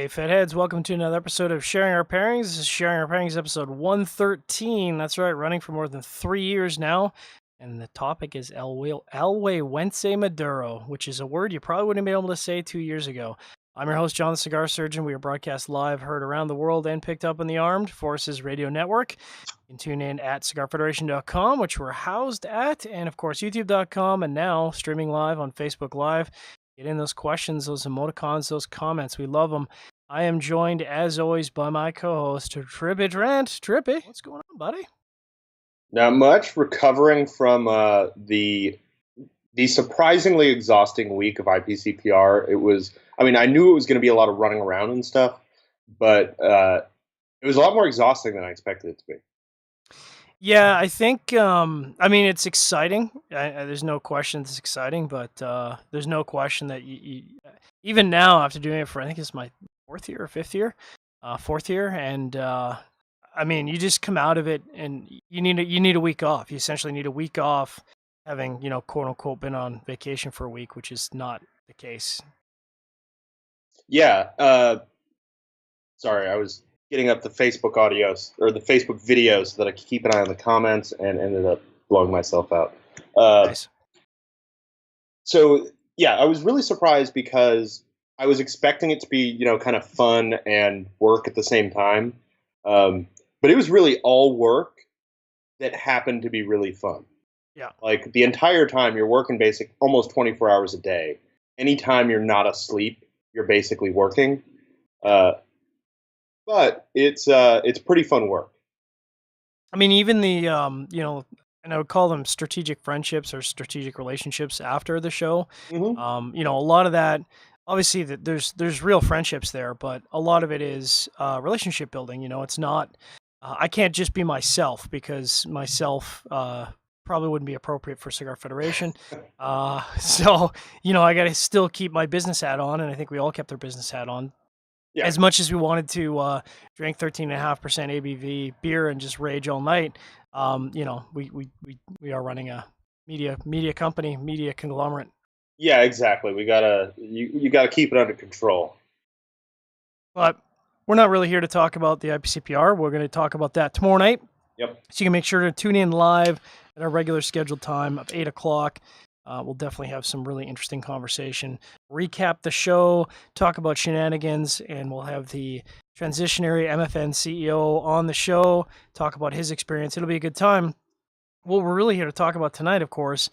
Fitheads, welcome to another episode of Sharing Our Pairings. This is Sharing Our Pairings episode 113. That's right, running for more than 3 years now. And the topic is Güegüense Maduro, which is a word you probably wouldn't be able to say 2 years ago. I'm your host, John the Cigar Surgeon. We are broadcast live, heard around the world, and picked up on the Armed Forces Radio Network. You can tune in at cigarfederation.com, which we're housed at, and of course, youtube.com, and now streaming live on Facebook Live. Get in those questions, those emoticons, those comments. We love them. I am joined, as always, by my co-host, Trippy Trent. Trippy, what's going on, buddy? Not much. Recovering from the surprisingly exhausting week of IPCPR. It was, I knew it was going to be a lot of running around and stuff, but it was a lot more exhausting than I expected it to be. Yeah, I think, it's exciting. There's no question it's exciting, but there's no question that you even now, after doing it for, I think it's my fourth year, and you just come out of it and you need a week off. You essentially need a week off, having, quote unquote, been on vacation for a week, which is not the case. Yeah. Sorry, I was getting up the Facebook audios or the Facebook videos so that I could keep an eye on the comments and ended up blowing myself out. Nice. So yeah, I was really surprised because I was expecting it to be, kind of fun and work at the same time. But it was really all work that happened to be really fun. Yeah. Like the entire time you're working almost 24 hours a day. Anytime you're not asleep, you're basically working. But it's pretty fun work. Even the, and I would call them strategic friendships or strategic relationships after the show. Mm-hmm. A lot of that, obviously there's real friendships there, but a lot of it is relationship building. It's not, I can't just be myself because myself probably wouldn't be appropriate for Cigar Federation. So, I got to still keep my business hat on, and I think we all kept our business hat on. Yeah. As much as we wanted to drink 13.5% ABV beer and just rage all night, we are running a media company, media conglomerate. Yeah, exactly. We gotta you gotta keep it under control. But we're not really here to talk about the IPCPR. We're going to talk about that tomorrow night. Yep. So you can make sure to tune in live at our regular scheduled time of 8 o'clock. We'll definitely have some really interesting conversation, recap the show, talk about shenanigans, and we'll have the transitionary MFN CEO on the show, talk about his experience. It'll be a good time. What we're really here to talk about tonight, of course,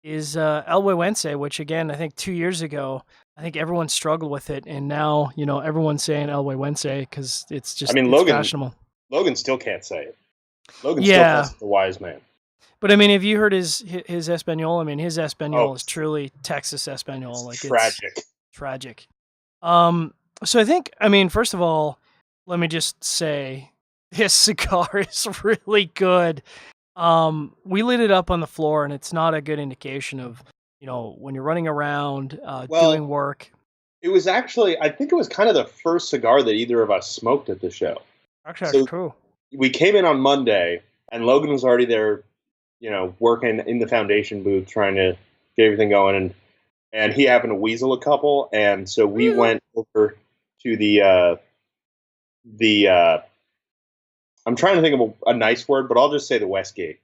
is Güegüense, which, again, I think 2 years ago, I think everyone struggled with it, and now, everyone's saying Güegüense because it's just it's fashionable. Logan still can't say it. Logan still calls it the wise man. But have you heard his Espanol? His Espanol is truly Texas Espanol. Like tragic. It's tragic. So I think, first of all, let me just say this cigar is really good. We lit it up on the floor, and it's not a good indication of, when you're running around doing work. It was actually, I think it was kind of the first cigar that either of us smoked at the show. Actually, that's true. We came in on Monday, and Logan was already there, working in the foundation booth, trying to get everything going, and he happened to weasel a couple, and so we went over to the I'm trying to think of a nice word, but I'll just say the Westgate.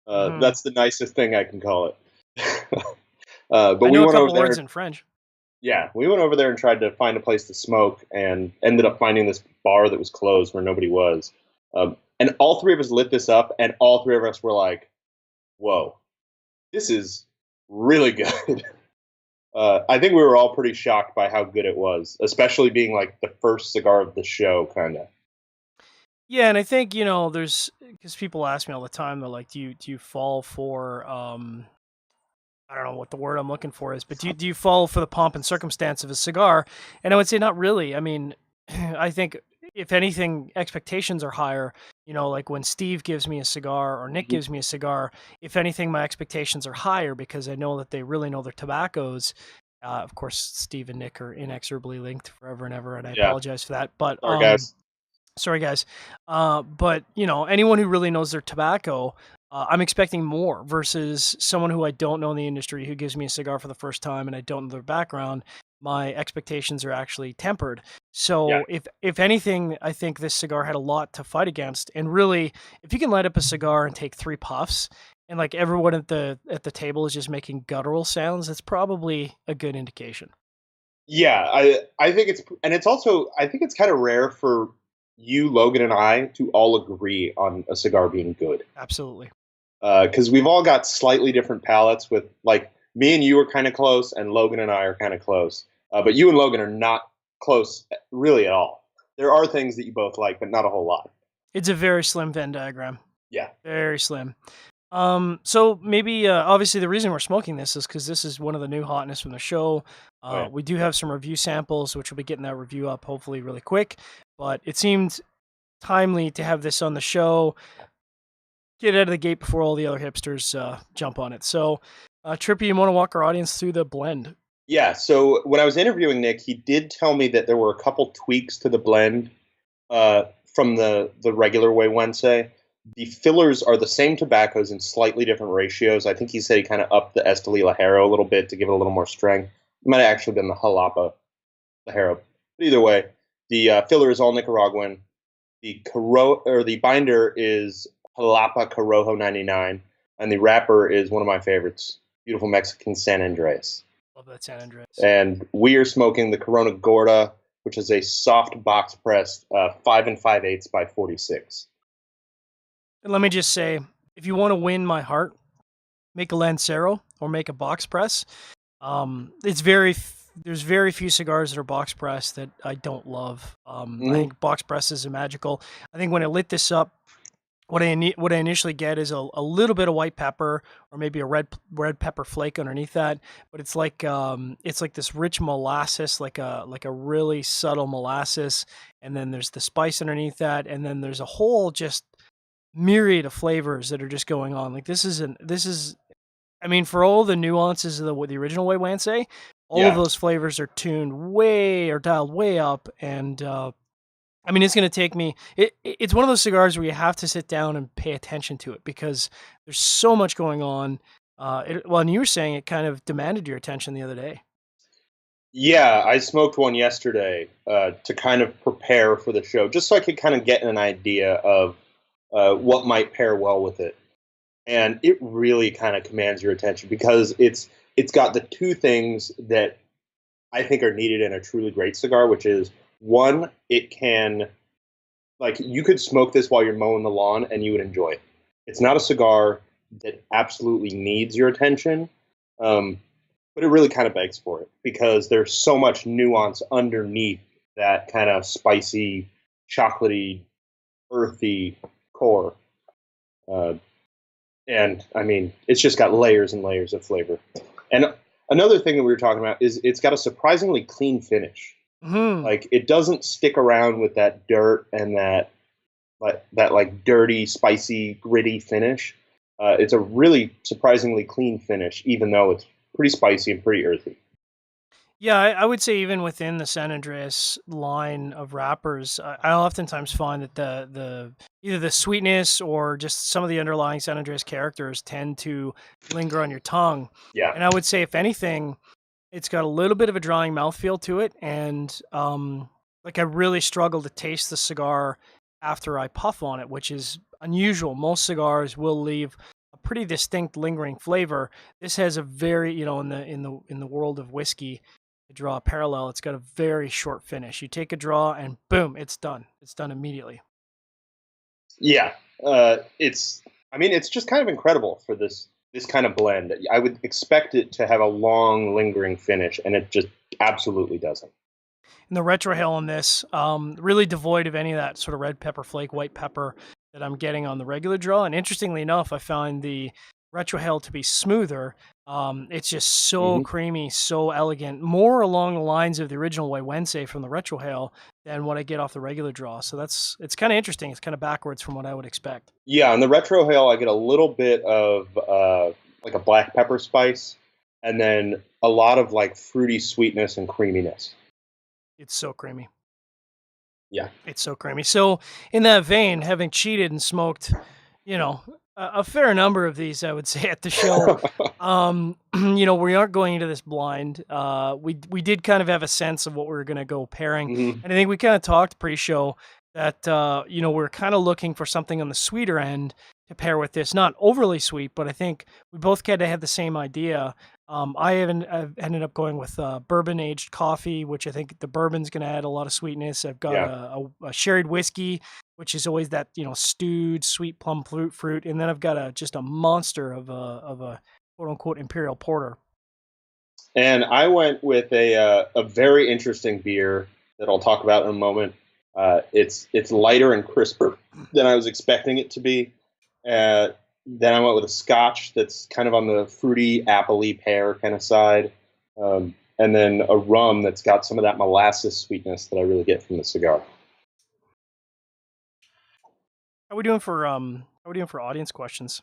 That's the nicest thing I can call it. But I know a couple words in French. Yeah, we went over there and tried to find a place to smoke, and ended up finding this bar that was closed where nobody was. And all three of us lit this up, and all three of us were like, whoa, this is really good. I think we were all pretty shocked by how good it was, especially being like the first cigar of the show, kind of. Yeah, and I think, there's, because people ask me all the time, they're like, do you fall for, I don't know what the word I'm looking for is, but do you fall for the pomp and circumstance of a cigar? And I would say not really. I think, if anything, expectations are higher. Like when Steve gives me a cigar or Nick gives me a cigar, if anything, my expectations are higher because I know that they really know their tobaccos. Of course, Steve and Nick are inexorably linked forever and ever, and I apologize for that. But sorry, guys. But, anyone who really knows their tobacco, I'm expecting more versus someone who I don't know in the industry who gives me a cigar for the first time and I don't know their background. my expectations are actually tempered. Yeah. So if anything, I think this cigar had a lot to fight against. And really, if you can light up a cigar and take 3 puffs, and like everyone at the table is just making guttural sounds, that's probably a good indication. Yeah, I think it's also I think it's kind of rare for you, Logan, and I to all agree on a cigar being good. Absolutely. Because we've all got slightly different palates. With like me and you are kind of close, and Logan and I are kind of close. But you and Logan are not close really at all. There are things that you both like, but not a whole lot. It's a very slim Venn diagram. Yeah. Very slim. So maybe obviously the reason we're smoking this is because this is one of the new hotness from the show. Oh, yeah. We do have some review samples, which we'll be getting that review up hopefully really quick. But it seemed timely to have this on the show. Get out of the gate before all the other hipsters jump on it. So, Trippy, you want to walk our audience through the blend? Yeah. So when I was interviewing Nick, he did tell me that there were a couple tweaks to the blend from the regular Güegüense. The fillers are the same tobaccos in slightly different ratios. I think he said he kind of upped the Esteli Ligero a little bit to give it a little more strength. It might have actually been the Jalapa Ligero. But either way, the filler is all Nicaraguan. The binder is Jalapa Corojo 99, and the wrapper is one of my favorites, beautiful Mexican San Andreas. Love that San Andreas. And we are smoking the Corona Gorda, which is a soft box pressed 5 5/8 by 46. And let me just say, if you want to win my heart, make a Lancero or make a box press. There's very few cigars that are box pressed that I don't love. I think box presses are magical. I think when I lit this up, what I initially get is a little bit of white pepper or maybe a red pepper flake underneath that, but it's like this rich molasses, like a really subtle molasses, and then there's the spice underneath that, and then there's a whole just myriad of flavors that are just going on. Like this is I mean, for all the nuances of the original Güegüense, all of those flavors are dialed way up, and I mean, it's going to take me. It's one of those cigars where you have to sit down and pay attention to it because there's so much going on. And you were saying it kind of demanded your attention the other day. Yeah, I smoked one yesterday to kind of prepare for the show, just so I could kind of get an idea of what might pair well with it. And it really kind of commands your attention because it's got the two things that I think are needed in a truly great cigar, which is one, it can, like, you could smoke this while you're mowing the lawn and you would enjoy it. It's not a cigar that absolutely needs your attention, but it really kind of begs for it because there's so much nuance underneath that kind of spicy, chocolatey, earthy core. And I mean, it's just got layers and layers of flavor. And another thing that we were talking about is it's got a surprisingly clean finish. Like it doesn't stick around with that dirt and that like dirty, spicy, gritty finish. It's a really surprisingly clean finish, even though it's pretty spicy and pretty earthy. Yeah, I would say even within the San Andreas line of wrappers, I oftentimes find that the either the sweetness or just some of the underlying San Andreas characters tend to linger on your tongue. Yeah. And I would say, if anything, it's got a little bit of a drying mouthfeel to it, and like I really struggle to taste the cigar after I puff on it, which is unusual. Most cigars will leave a pretty distinct lingering flavor. This has a very, in the world of whiskey, to draw a parallel, it's got a very short finish. You take a draw and boom, it's done. It's done immediately. Yeah, it's just kind of incredible for this kind of blend. I would expect it to have a long, lingering finish, and it just absolutely doesn't. And the retrohale on this, really devoid of any of that sort of red pepper flake, white pepper that I'm getting on the regular draw. And interestingly enough, I found the retrohale to be smoother. It's just so creamy, so elegant, more along the lines of the original Güegüense from the retrohale than what I get off the regular draw. So it's kind of interesting. It's kind of backwards from what I would expect. Yeah, on the retrohale, I get a little bit of like a black pepper spice, and then a lot of like fruity sweetness and creaminess. It's so creamy. Yeah. It's so creamy. So in that vein, having cheated and smoked, A fair number of these, I would say, at the show. We aren't going into this blind. We did kind of have a sense of what we were going to go pairing, Mhm. and I think we kind of talked pre-show that we're kind of looking for something on the sweeter end to pair with this. Not overly sweet, but I think we both kind of had the same idea. I've ended up going with bourbon aged coffee, which I think the bourbon's going to add a lot of sweetness. I've got Yeah. a sherried whiskey, which is always that stewed sweet plum fruit, and then I've got just a monster of a quote unquote imperial porter. And I went with a very interesting beer that I'll talk about in a moment. It's lighter and crisper than I was expecting it to be. Uh, then I went with a Scotch that's kind of on the fruity, appley pear kind of side, and then a rum that's got some of that molasses sweetness that I really get from the cigar. How we doing for audience questions?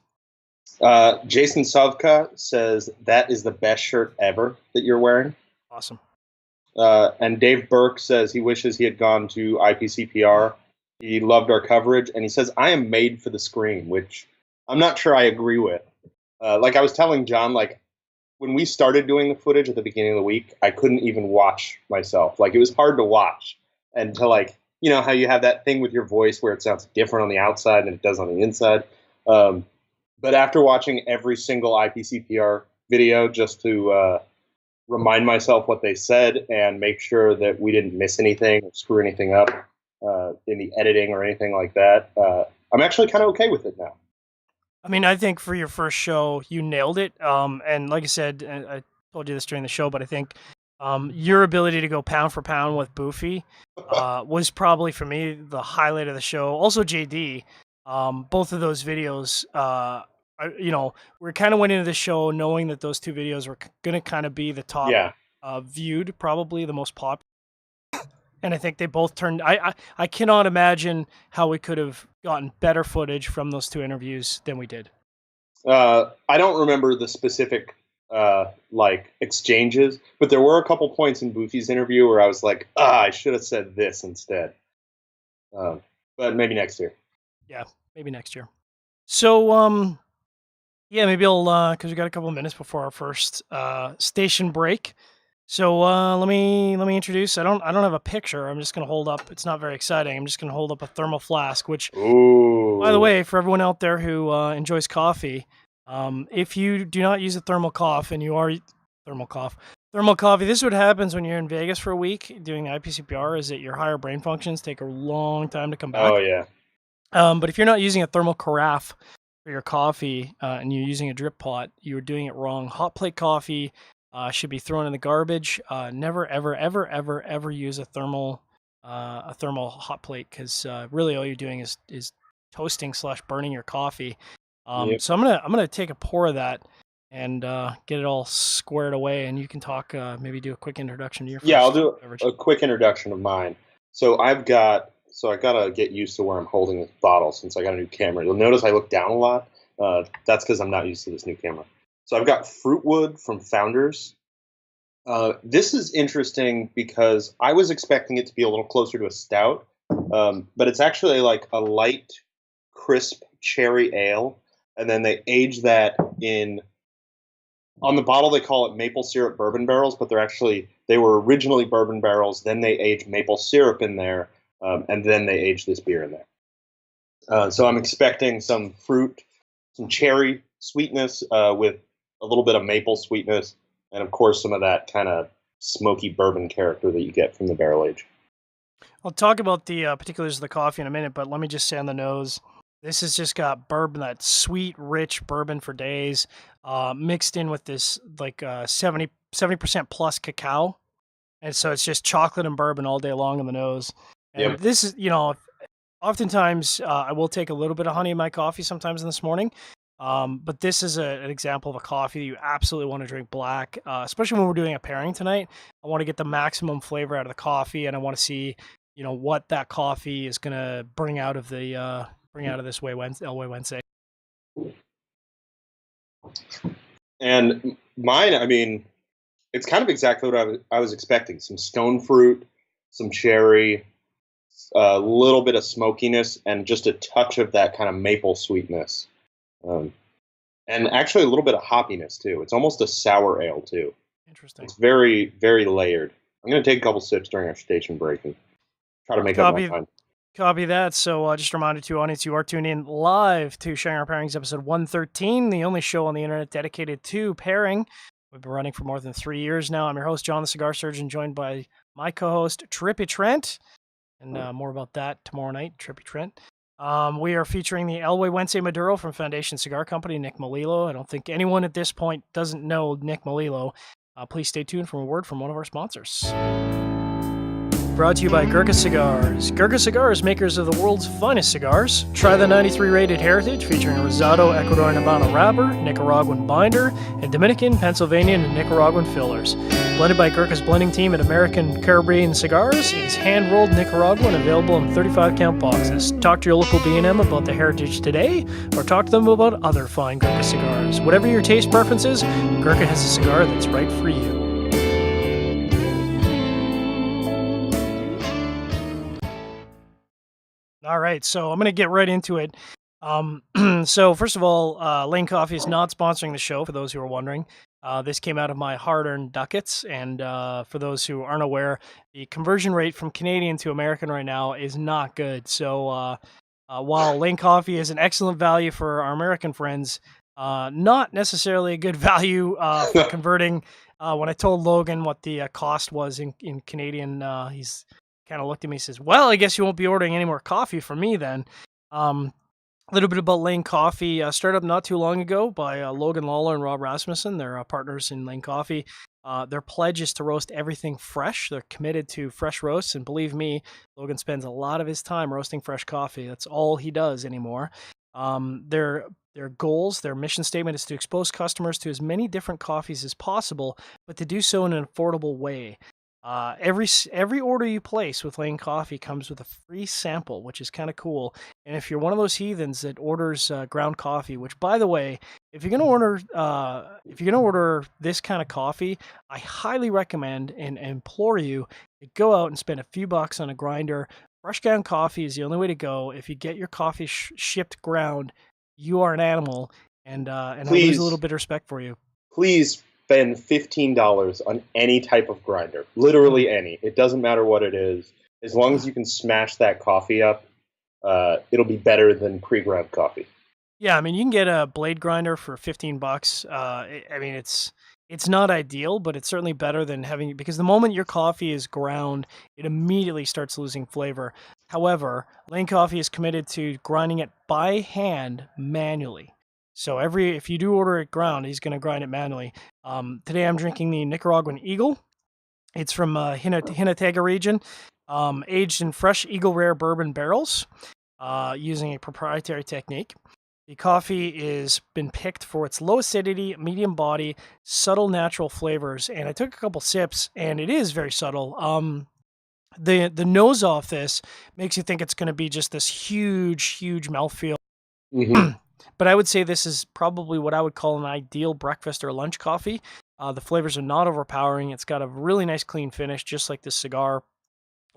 Jason Savka says that is the best shirt ever that you're wearing. Awesome. And Dave Burke says he wishes he had gone to IPCPR. He loved our coverage, and he says I am made for the screen, which I'm not sure I agree with. Like I was telling John, like when we started doing the footage at the beginning of the week, I couldn't even watch myself. Like it was hard to watch, and to like how you have that thing with your voice where it sounds different on the outside than it does on the inside. Um, but after watching every single IPCPR video just to remind myself what they said and make sure that we didn't miss anything or screw anything up in the editing or anything like that, I'm actually kind of okay with it now. I mean, I think for your first show, you nailed it. And like I said, I told you this during the show, but I think your ability to go pound for pound with Boofy was probably for me the highlight of the show. Also, JD, both of those videos. We kind of went into the show knowing that those two videos were going to kind of be the top Yeah. viewed, probably the most popular. And I think they both turned. I cannot imagine how we could have gotten better footage from those two interviews than we did. I don't remember the specific like exchanges, but there were a couple points in Boofy's interview where I was like, I should have said this instead. But maybe next year. Yeah, maybe next year. So, yeah, maybe I'll because we got a couple of minutes before our first station break. So let me introduce. I don't have a picture. I'm just gonna hold up. It's not very exciting. I'm just gonna hold up a thermal flask. Which, Ooh. by the way, for everyone out there who enjoys coffee, if you do not use a thermal coffee and you are thermal coffee, this is what happens when you're in Vegas for a week doing IPCPR. Is that your higher brain functions take a long time to come back. Oh yeah. But if you're not using a thermal carafe for your coffee and you're using a drip pot, you're doing it wrong. Hot plate coffee should be thrown in the garbage. Never, ever, ever, ever, ever use a thermal hot plate because really all you're doing is toasting / burning your coffee. Yep. So I'm gonna take a pour of that and get it all squared away, and you can talk. Maybe do a quick introduction to your first. Yeah, I'll do beverage. a quick introduction of mine. So I gotta get used to where I'm holding this bottle since I got a new camera. You'll notice I look down a lot. That's because I'm not used to this new camera. So I've got Frootwood from Founders. This is interesting because I was expecting it to be a little closer to a stout, but it's actually like a light, crisp cherry ale, and then they age that in. On the bottle, they call it maple syrup bourbon barrels, but they were originally bourbon barrels. Then they aged maple syrup in there, and then they aged this beer in there. So I'm expecting some fruit, some cherry sweetness with a little bit of maple sweetness, and of course some of that kind of smoky bourbon character that you get from the barrel age. I'll talk about the particulars of the coffee in a minute, but let me just say on the nose, this has just got bourbon, that sweet, rich bourbon for days, mixed in with this like 70% plus cacao. And so it's just chocolate and bourbon all day long on the nose. And Yep. this is, oftentimes I will take a little bit of honey in my coffee sometimes in this morning. But this is an example of a coffee that you absolutely want to drink black, especially when we're doing a pairing tonight. I want to get the maximum flavor out of the coffee, and I want to see, what that coffee is going to bring out of this El Güegüense. And mine, I mean, it's kind of exactly what I was expecting. Some stone fruit, some cherry, a little bit of smokiness, and just a touch of that kind of maple sweetness. And actually a little bit of hoppiness too. It's almost a sour ale too. Interesting. It's very, very layered. I'm going to take a couple sips during our station break and try to make up my mind. Copy that. So just a reminder to audience, you are tuned in live to Sharing Our Pairings episode 113, the only show on the internet dedicated to pairing. We've been running for more than 3 years now. I'm your host, John the Cigar Surgeon, joined by my co-host, Trippy Trent. And more about that tomorrow night, Trippy Trent. We are featuring the Güegüense Maduro from Foundation Cigar Company, Nick Melillo. I don't think anyone at this point doesn't know Nick Melillo. Please stay tuned for a word from one of our sponsors. Brought to you by Gurkha Cigars. Gurkha Cigars, makers of the world's finest cigars. Try the 93 rated Heritage featuring Rosado, Ecuadorian Habana wrapper, Nicaraguan binder, and Dominican, Pennsylvanian, and Nicaraguan fillers. Blended by Gurkha's blending team at American Caribbean Cigars, it is hand-rolled Nicaraguan, available in 35-count boxes. Talk to your local B&M about the Heritage today, or talk to them about other fine Gurkha cigars. Whatever your taste preferences, Gurkha has a cigar that's right for you. All right, so I'm going to get right into it. So first of all, Layne Coffee is not sponsoring the show, for those who are wondering. This came out of my hard-earned ducats, and for those who aren't aware, the conversion rate from Canadian to American right now is not good. So while Layne Coffee is an excellent value for our American friends, not necessarily a good value for converting. When I told Logan what the cost was in Canadian, he's kind of looked at me and says, well, I guess you won't be ordering any more coffee from me then. A little bit about Layne Coffee. Started up not too long ago by Logan Lawler and Rob Rasmussen. They're partners in Layne Coffee. Their pledge is to roast everything fresh. They're committed to fresh roasts, and believe me, Logan spends a lot of his time roasting fresh coffee. That's all he does anymore. Their goals, their mission statement is to expose customers to as many different coffees as possible, but to do so in an affordable way. Every order you place with Layne Coffee comes with a free sample, which is kind of cool. And if you're one of those heathens that orders ground coffee, which, by the way, if you're gonna order this kind of coffee, I highly recommend and implore you to go out and spend a few bucks on a grinder. Fresh ground coffee is the only way to go. If you get your coffee shipped ground, you are an animal, and I lose a little bit of respect for you. Please spend $15 on any type of grinder, literally any. It doesn't matter what it is. As long as you can smash that coffee up, it'll be better than pre-ground coffee. Yeah, I mean, you can get a blade grinder for $15. I mean, it's not ideal, but it's certainly better than having, because the moment your coffee is ground, it immediately starts losing flavor. However, Layne Coffee is committed to grinding it by hand manually. So if you do order it ground, he's going to grind it manually. Today I'm drinking the Nicaraguan Eagle. It's from Hinatega region, aged in fresh Eagle Rare bourbon barrels, using a proprietary technique. The coffee has been picked for its low acidity, medium body, subtle natural flavors, and I took a couple sips, and it is very subtle. The nose off this makes you think it's going to be just this huge mouthfeel. Mm-hmm. But I would say this is probably what I would call an ideal breakfast or lunch coffee. The flavors are not overpowering. It's got a really nice clean finish, just like this cigar.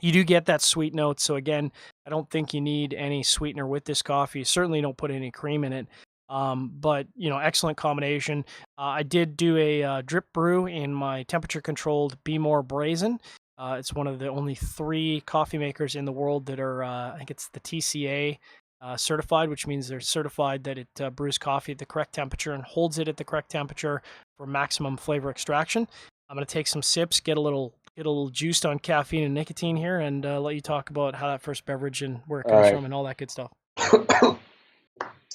You do get that sweet note. So again, I don't think you need any sweetener with this coffee. Certainly don't put any cream in it. But, excellent combination. I did do a drip brew in my temperature-controlled Be More Brazen. It's one of the only 3 coffee makers in the world that are, I think it's the TCA certified, which means they're certified that it brews coffee at the correct temperature and holds it at the correct temperature for maximum flavor extraction. I'm going to take some sips, get a little juiced on caffeine and nicotine here, and let you talk about how that first beverage and where it comes from and all that good stuff.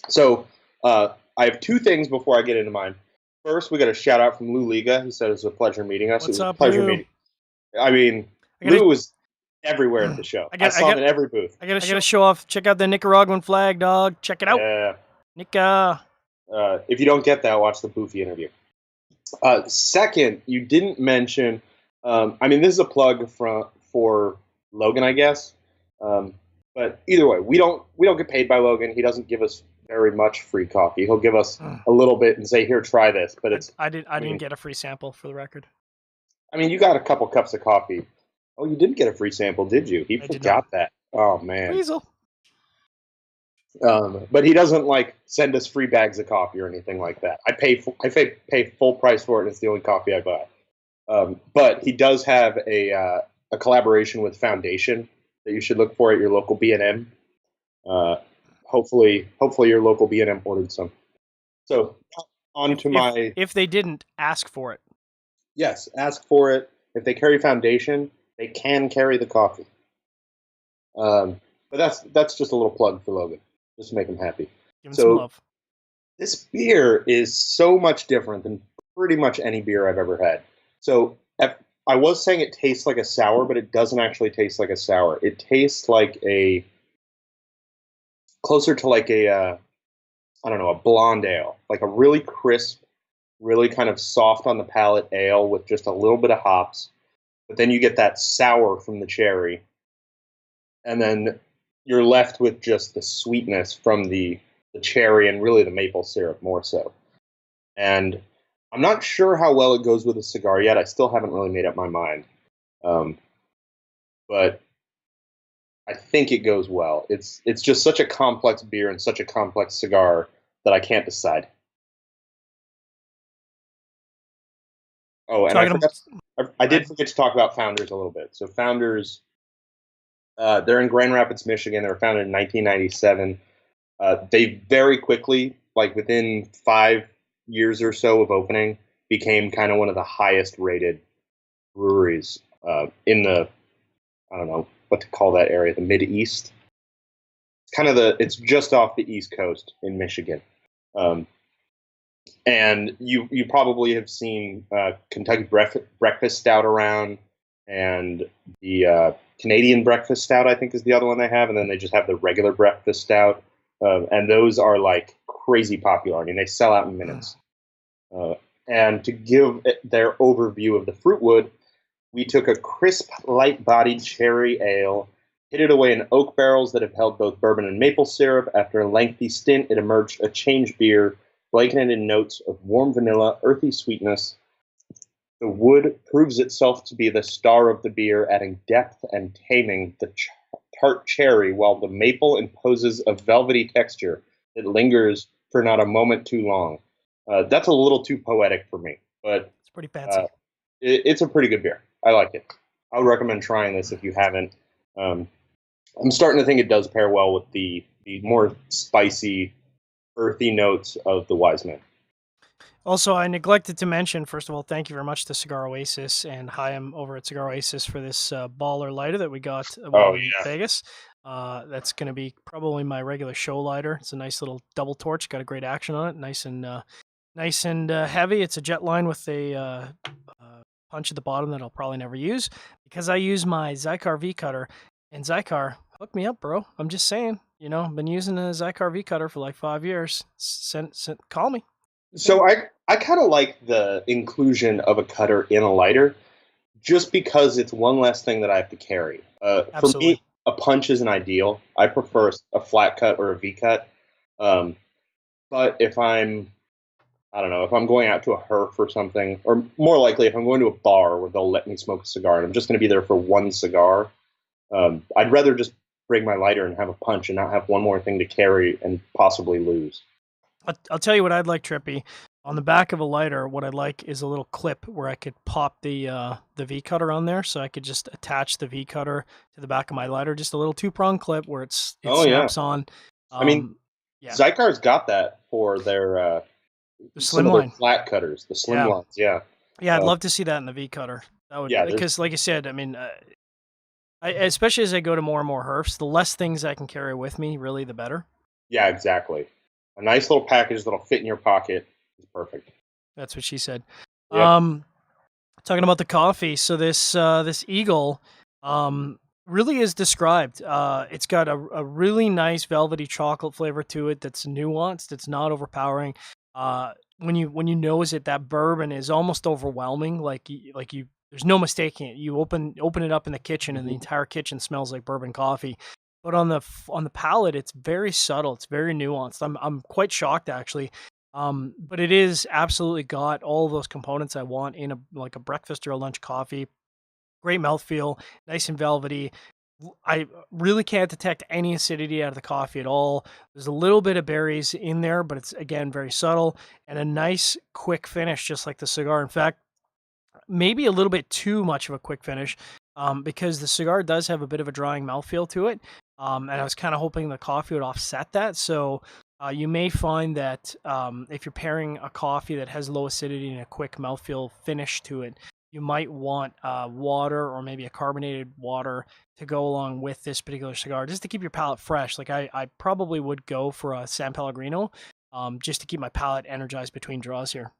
So I have 2 things before I get into mine. First, we got a shout out from Lou Liga. He said it was a pleasure meeting us. What's it was up, a pleasure Lou? meeting. I mean, Lou was everywhere at the show. I saw him in every booth. I gotta show off. Check out the Nicaraguan flag, dog. Check it out. Yeah. Nica. If you don't get that, watch the Boofy interview. Second, you didn't mention. I mean, this is a plug for Logan, I guess. But either way, we don't get paid by Logan. He doesn't give us very much free coffee. He'll give us a little bit and say, "Here, try this." But I didn't get a free sample, for the record. I mean, you got a couple cups of coffee. Oh, you didn't get a free sample, did you? He forgot that. Oh man. Weasel. But he doesn't like send us free bags of coffee or anything like that. I pay full price for it, and it's the only coffee I buy. But he does have a collaboration with Foundation that you should look for at your local B&M. Hopefully your local B&M ordered some. So on to my... If they didn't, ask for it. Yes, ask for it. If they carry Foundation, they can carry the coffee. But that's just a little plug for Logan, just to make him happy. Give him some love. This beer is so much different than pretty much any beer I've ever had. So I was saying it tastes like a sour, but it doesn't actually taste like a sour. It tastes like closer to like a blonde ale, like a really crisp, really kind of soft on the palate ale with just a little bit of hops. But then you get that sour from the cherry. And then you're left with just the sweetness from the cherry and really the maple syrup more so. And I'm not sure how well it goes with a cigar yet. I still haven't really made up my mind. But I think it goes well. It's just such a complex beer and such a complex cigar that I can't decide. Oh, and I did forget to talk about Founders a little bit. So Founders, they're in Grand Rapids, Michigan. They were founded in 1997. They very quickly, like within 5 years or so of opening, became kind of one of the highest rated breweries in the, I don't know what to call that area, the Mid-East. It's just off the East Coast in Michigan. And you probably have seen Kentucky Breakfast Stout around, and the Canadian Breakfast Stout, I think, is the other one they have, and then they just have the regular Breakfast Stout, and those are like crazy popular. I mean, they sell out in minutes. And to give their overview of the Frootwood, we took a crisp, light-bodied cherry ale, hid it away in oak barrels that have held both bourbon and maple syrup. After a lengthy stint, it emerged a change beer, blanketed in notes of warm vanilla, earthy sweetness. The wood proves itself to be the star of the beer, adding depth and taming the tart cherry, while the maple imposes a velvety texture that lingers for not a moment too long. That's a little too poetic for me, but it's pretty fancy. It's a pretty good beer. I like it. I would recommend trying this if you haven't. I'm starting to think it does pair well with the more spicy, earthy notes of the Wise Man. Also, I neglected to mention, first of all, thank you very much to Cigar Oasis and Chaim over at Cigar Oasis for this baller lighter that we got in Vegas. That's going to be probably my regular show lighter. It's a nice little double torch, got a great action on it, nice and heavy. It's a jet line with a punch at the bottom that I'll probably never use because I use my Zycar V cutter, and Zycar, hook me up, bro. I'm just saying, I've been using a Zycar V cutter for like 5 years. Call me. So I kind of like the inclusion of a cutter in a lighter just because it's one less thing that I have to carry. For me, a punch isn't ideal. I prefer a flat cut or a V cut. But if I'm going out to a herf or something, or more likely if I'm going to a bar where they'll let me smoke a cigar and I'm just going to be there for one cigar, I'd rather just bring my lighter and have a punch and not have one more thing to carry and possibly lose. I'll tell you what I'd like, Trippy. On the back of a lighter, what I'd like is a little clip where I could pop the V cutter on there, so I could just attach the V cutter to the back of my lighter. Just a little 2-prong clip where it snaps on. Zycar's got that for their the slim line flat cutters, the slim lines. Yeah, I'd love to see that in the V cutter. That would, because, like I said, I mean, especially as I go to more and more herfs, the less things I can carry with me, really, the better. Yeah, exactly. A nice little package that'll fit in your pocket is perfect. That's what she said. Yep. Talking about the coffee, so this Eagle really is described. It's got a really nice velvety chocolate flavor to it that's nuanced. It's not overpowering. When you nose it, that bourbon is almost overwhelming. Like you, there's no mistaking it. You open it up in the kitchen, and the entire kitchen smells like bourbon coffee. But on the palate, it's very subtle. It's very nuanced. I'm quite shocked, actually. But it is absolutely got all those components I want in a breakfast or a lunch coffee. Great mouthfeel, nice and velvety. I really can't detect any acidity out of the coffee at all. There's a little bit of berries in there, but it's again very subtle and a nice quick finish, just like the cigar. In fact, maybe a little bit too much of a quick finish, because the cigar does have a bit of a drying mouthfeel to it. And I was kind of hoping the coffee would offset that. So you may find that if you're pairing a coffee that has low acidity and a quick mouthfeel finish to it, you might want water or maybe a carbonated water to go along with this particular cigar just to keep your palate fresh. Like I probably would go for a San Pellegrino just to keep my palate energized between draws here.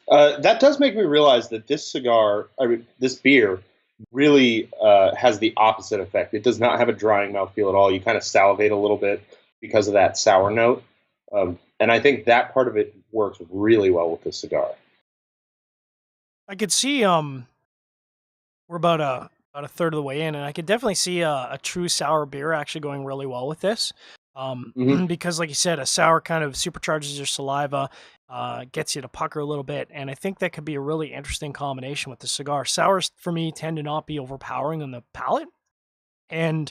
That does make me realize that this beer, really has the opposite effect. It does not have a drying mouthfeel at all. You kind of salivate a little bit because of that sour note, and I think that part of it works really well with this cigar. I could see we're about a third of the way in, and I could definitely see a true sour beer actually going really well with this. Hmm. Because, like you said, a sour kind of supercharges your saliva, gets you to pucker a little bit, and I think that could be a really interesting combination with the cigar. Sours for me tend to not be overpowering on the palate, and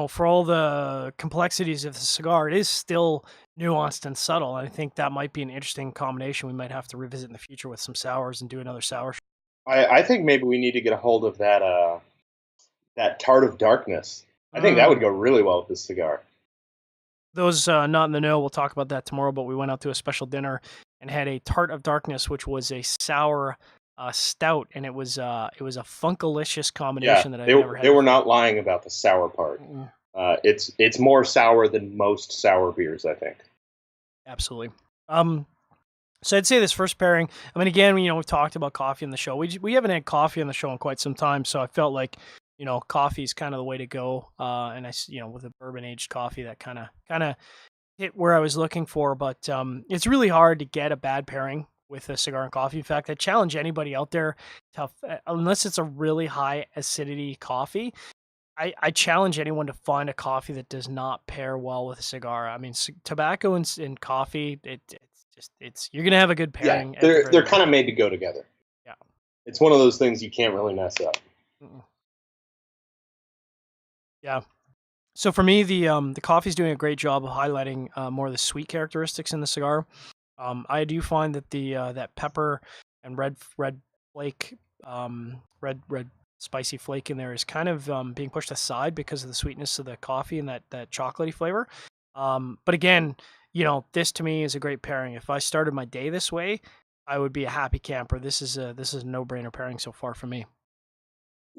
for all the complexities of the cigar, it is still nuanced and subtle. And I think that might be an interesting combination we might have to revisit in the future with some sours and do another sour. I think maybe we need to get a hold of that tart of darkness. I think that would Mm. go really well with this cigar. Those not in the know, we'll talk about that tomorrow. But we went out to a special dinner and had a tart of darkness, which was a sour stout, and it was a funkalicious Yeah, combination that I've they never they had were before. not lying about the sour part. Mm, It's more sour than most sour beers, I think. absolutely. So I'd say this first pairing. I mean, again, we've talked about coffee on the show. We haven't had coffee on the show in quite some time, so I felt like coffee is kind of the way to go. And with a bourbon aged coffee, that kind of hit where I was looking for. But it's really hard to get a bad pairing with a cigar and coffee. In fact, I challenge anybody out there to, unless it's a really high acidity coffee, I challenge anyone to find a coffee that does not pair well with a cigar. I mean, tobacco and coffee, it's you're gonna have a good Yeah, pairing at the they're very they're kind least. of made to go together. Yeah. It's one of those things you can't really mess up. Mm-mm. Yeah. So for me, the coffee's doing a great job of highlighting more of the sweet characteristics in the cigar. I do find that the that pepper and red flake, red spicy flake in there is kind of being pushed aside because of the sweetness of the coffee and that chocolatey flavor. But again, this to me is a great pairing. If I started my day this way, I would be a happy camper. This is a no brainer pairing so far for me.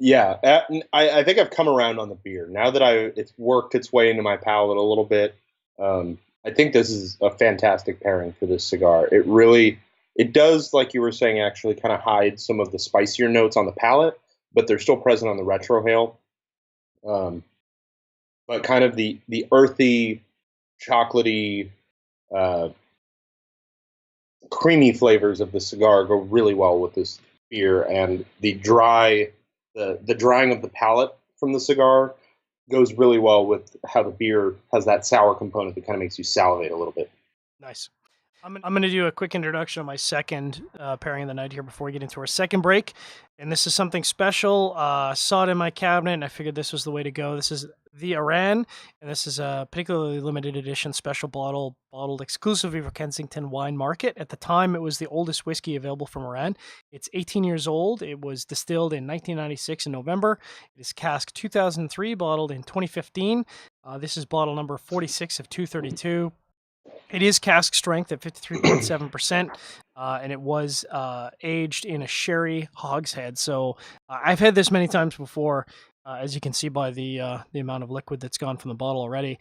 Yeah, I think I've come around on the beer now that it's worked its way into my palate a little bit. I think this is a fantastic pairing for this cigar. It does, like you were saying, actually kind of hide some of the spicier notes on the palate, but they're still present on the retrohale. Um, but kind of the earthy, chocolatey, uh, creamy flavors of the cigar go really well with this beer, and the drying of the palate from the cigar goes really well with how the beer has that sour component that kind of makes you salivate a little bit. Nice. I'm gonna do a quick introduction of my second pairing of the night here before we get into our second break, and this is something special. Saw it in my cabinet, and I figured this was the way to go. This is the Arran, and this is a particularly limited edition special bottled exclusively for Kensington Wine Market. At the time, it was the oldest whiskey available from Arran. It's 18 years old. It was distilled in 1996 in November. It is cask 2003, bottled in 2015. This is bottle number 46 of 232. It is cask strength at 53.7%, and it was aged in a sherry hogshead. So I've had this many times before, as you can see by the amount of liquid that's gone from the bottle already.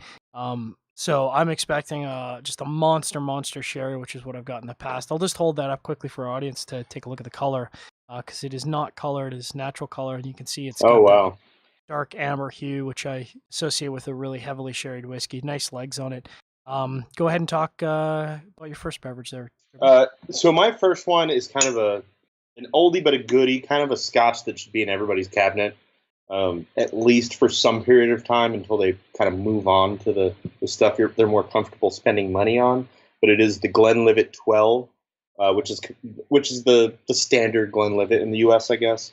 So I'm expecting just a monster sherry, which is what I've got in the past. I'll just hold that up quickly for our audience to take a look at the color, because it is not colored; it is natural color, and you can see it's Oh got that wow! dark amber hue, which I associate with a really heavily sherried whiskey. Nice legs on it. Go ahead and talk about your first beverage there. Tripper. So my first one is kind of an oldie but a goodie, kind of a Scotch that should be in everybody's cabinet, at least for some period of time until they kind of move on to the stuff they're more comfortable spending money on. But it is the Glenlivet 12, which is the standard Glenlivet in the U.S. I guess.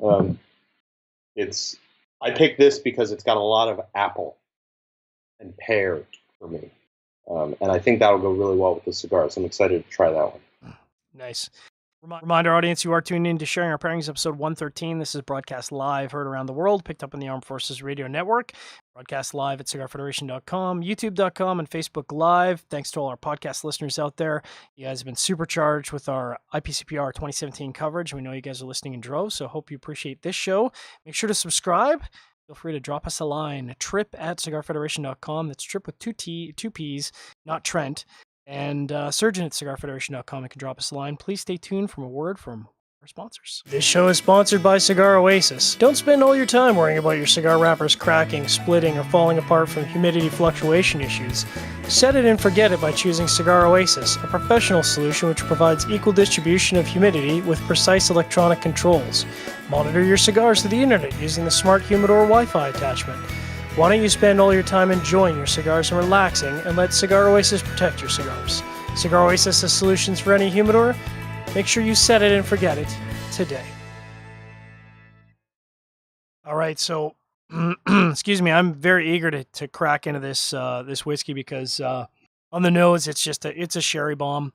Um, it's I picked this because it's got a lot of apple and pear for me. And I think that'll go really well with the cigar. So I'm excited to try that one. Nice. Remind our audience you are tuned in to Sharing Our Pairings, episode 113. This is broadcast live, heard around the world, picked up on the Armed Forces Radio Network, broadcast live at cigarfederation.com, youtube.com, and Facebook Live. Thanks to all our podcast listeners out there. You guys have been supercharged with our IPCPR 2017 coverage. We know you guys are listening in droves, so hope you appreciate this show. Make sure to subscribe. Feel free to drop us a line, Tripp@cigarfederation.com. That's Tripp with two P's, not Trent. And Surgeon at cigarfederation.com. You can drop us a line. Please stay tuned for a word from our sponsors. This show is sponsored by Cigar Oasis. Don't spend all your time worrying about your cigar wrappers cracking, splitting, or falling apart from humidity fluctuation issues. Set it and forget it by choosing Cigar Oasis, a professional solution which provides equal distribution of humidity with precise electronic controls. Monitor your cigars through the internet using the Smart Humidor Wi-Fi attachment. Why don't you spend all your time enjoying your cigars and relaxing and let Cigar Oasis protect your cigars? Cigar Oasis has solutions for any humidor. Make sure you set it and forget it today. All right, so excuse me, I'm very eager to crack into this this whiskey because on the nose it's a sherry bomb.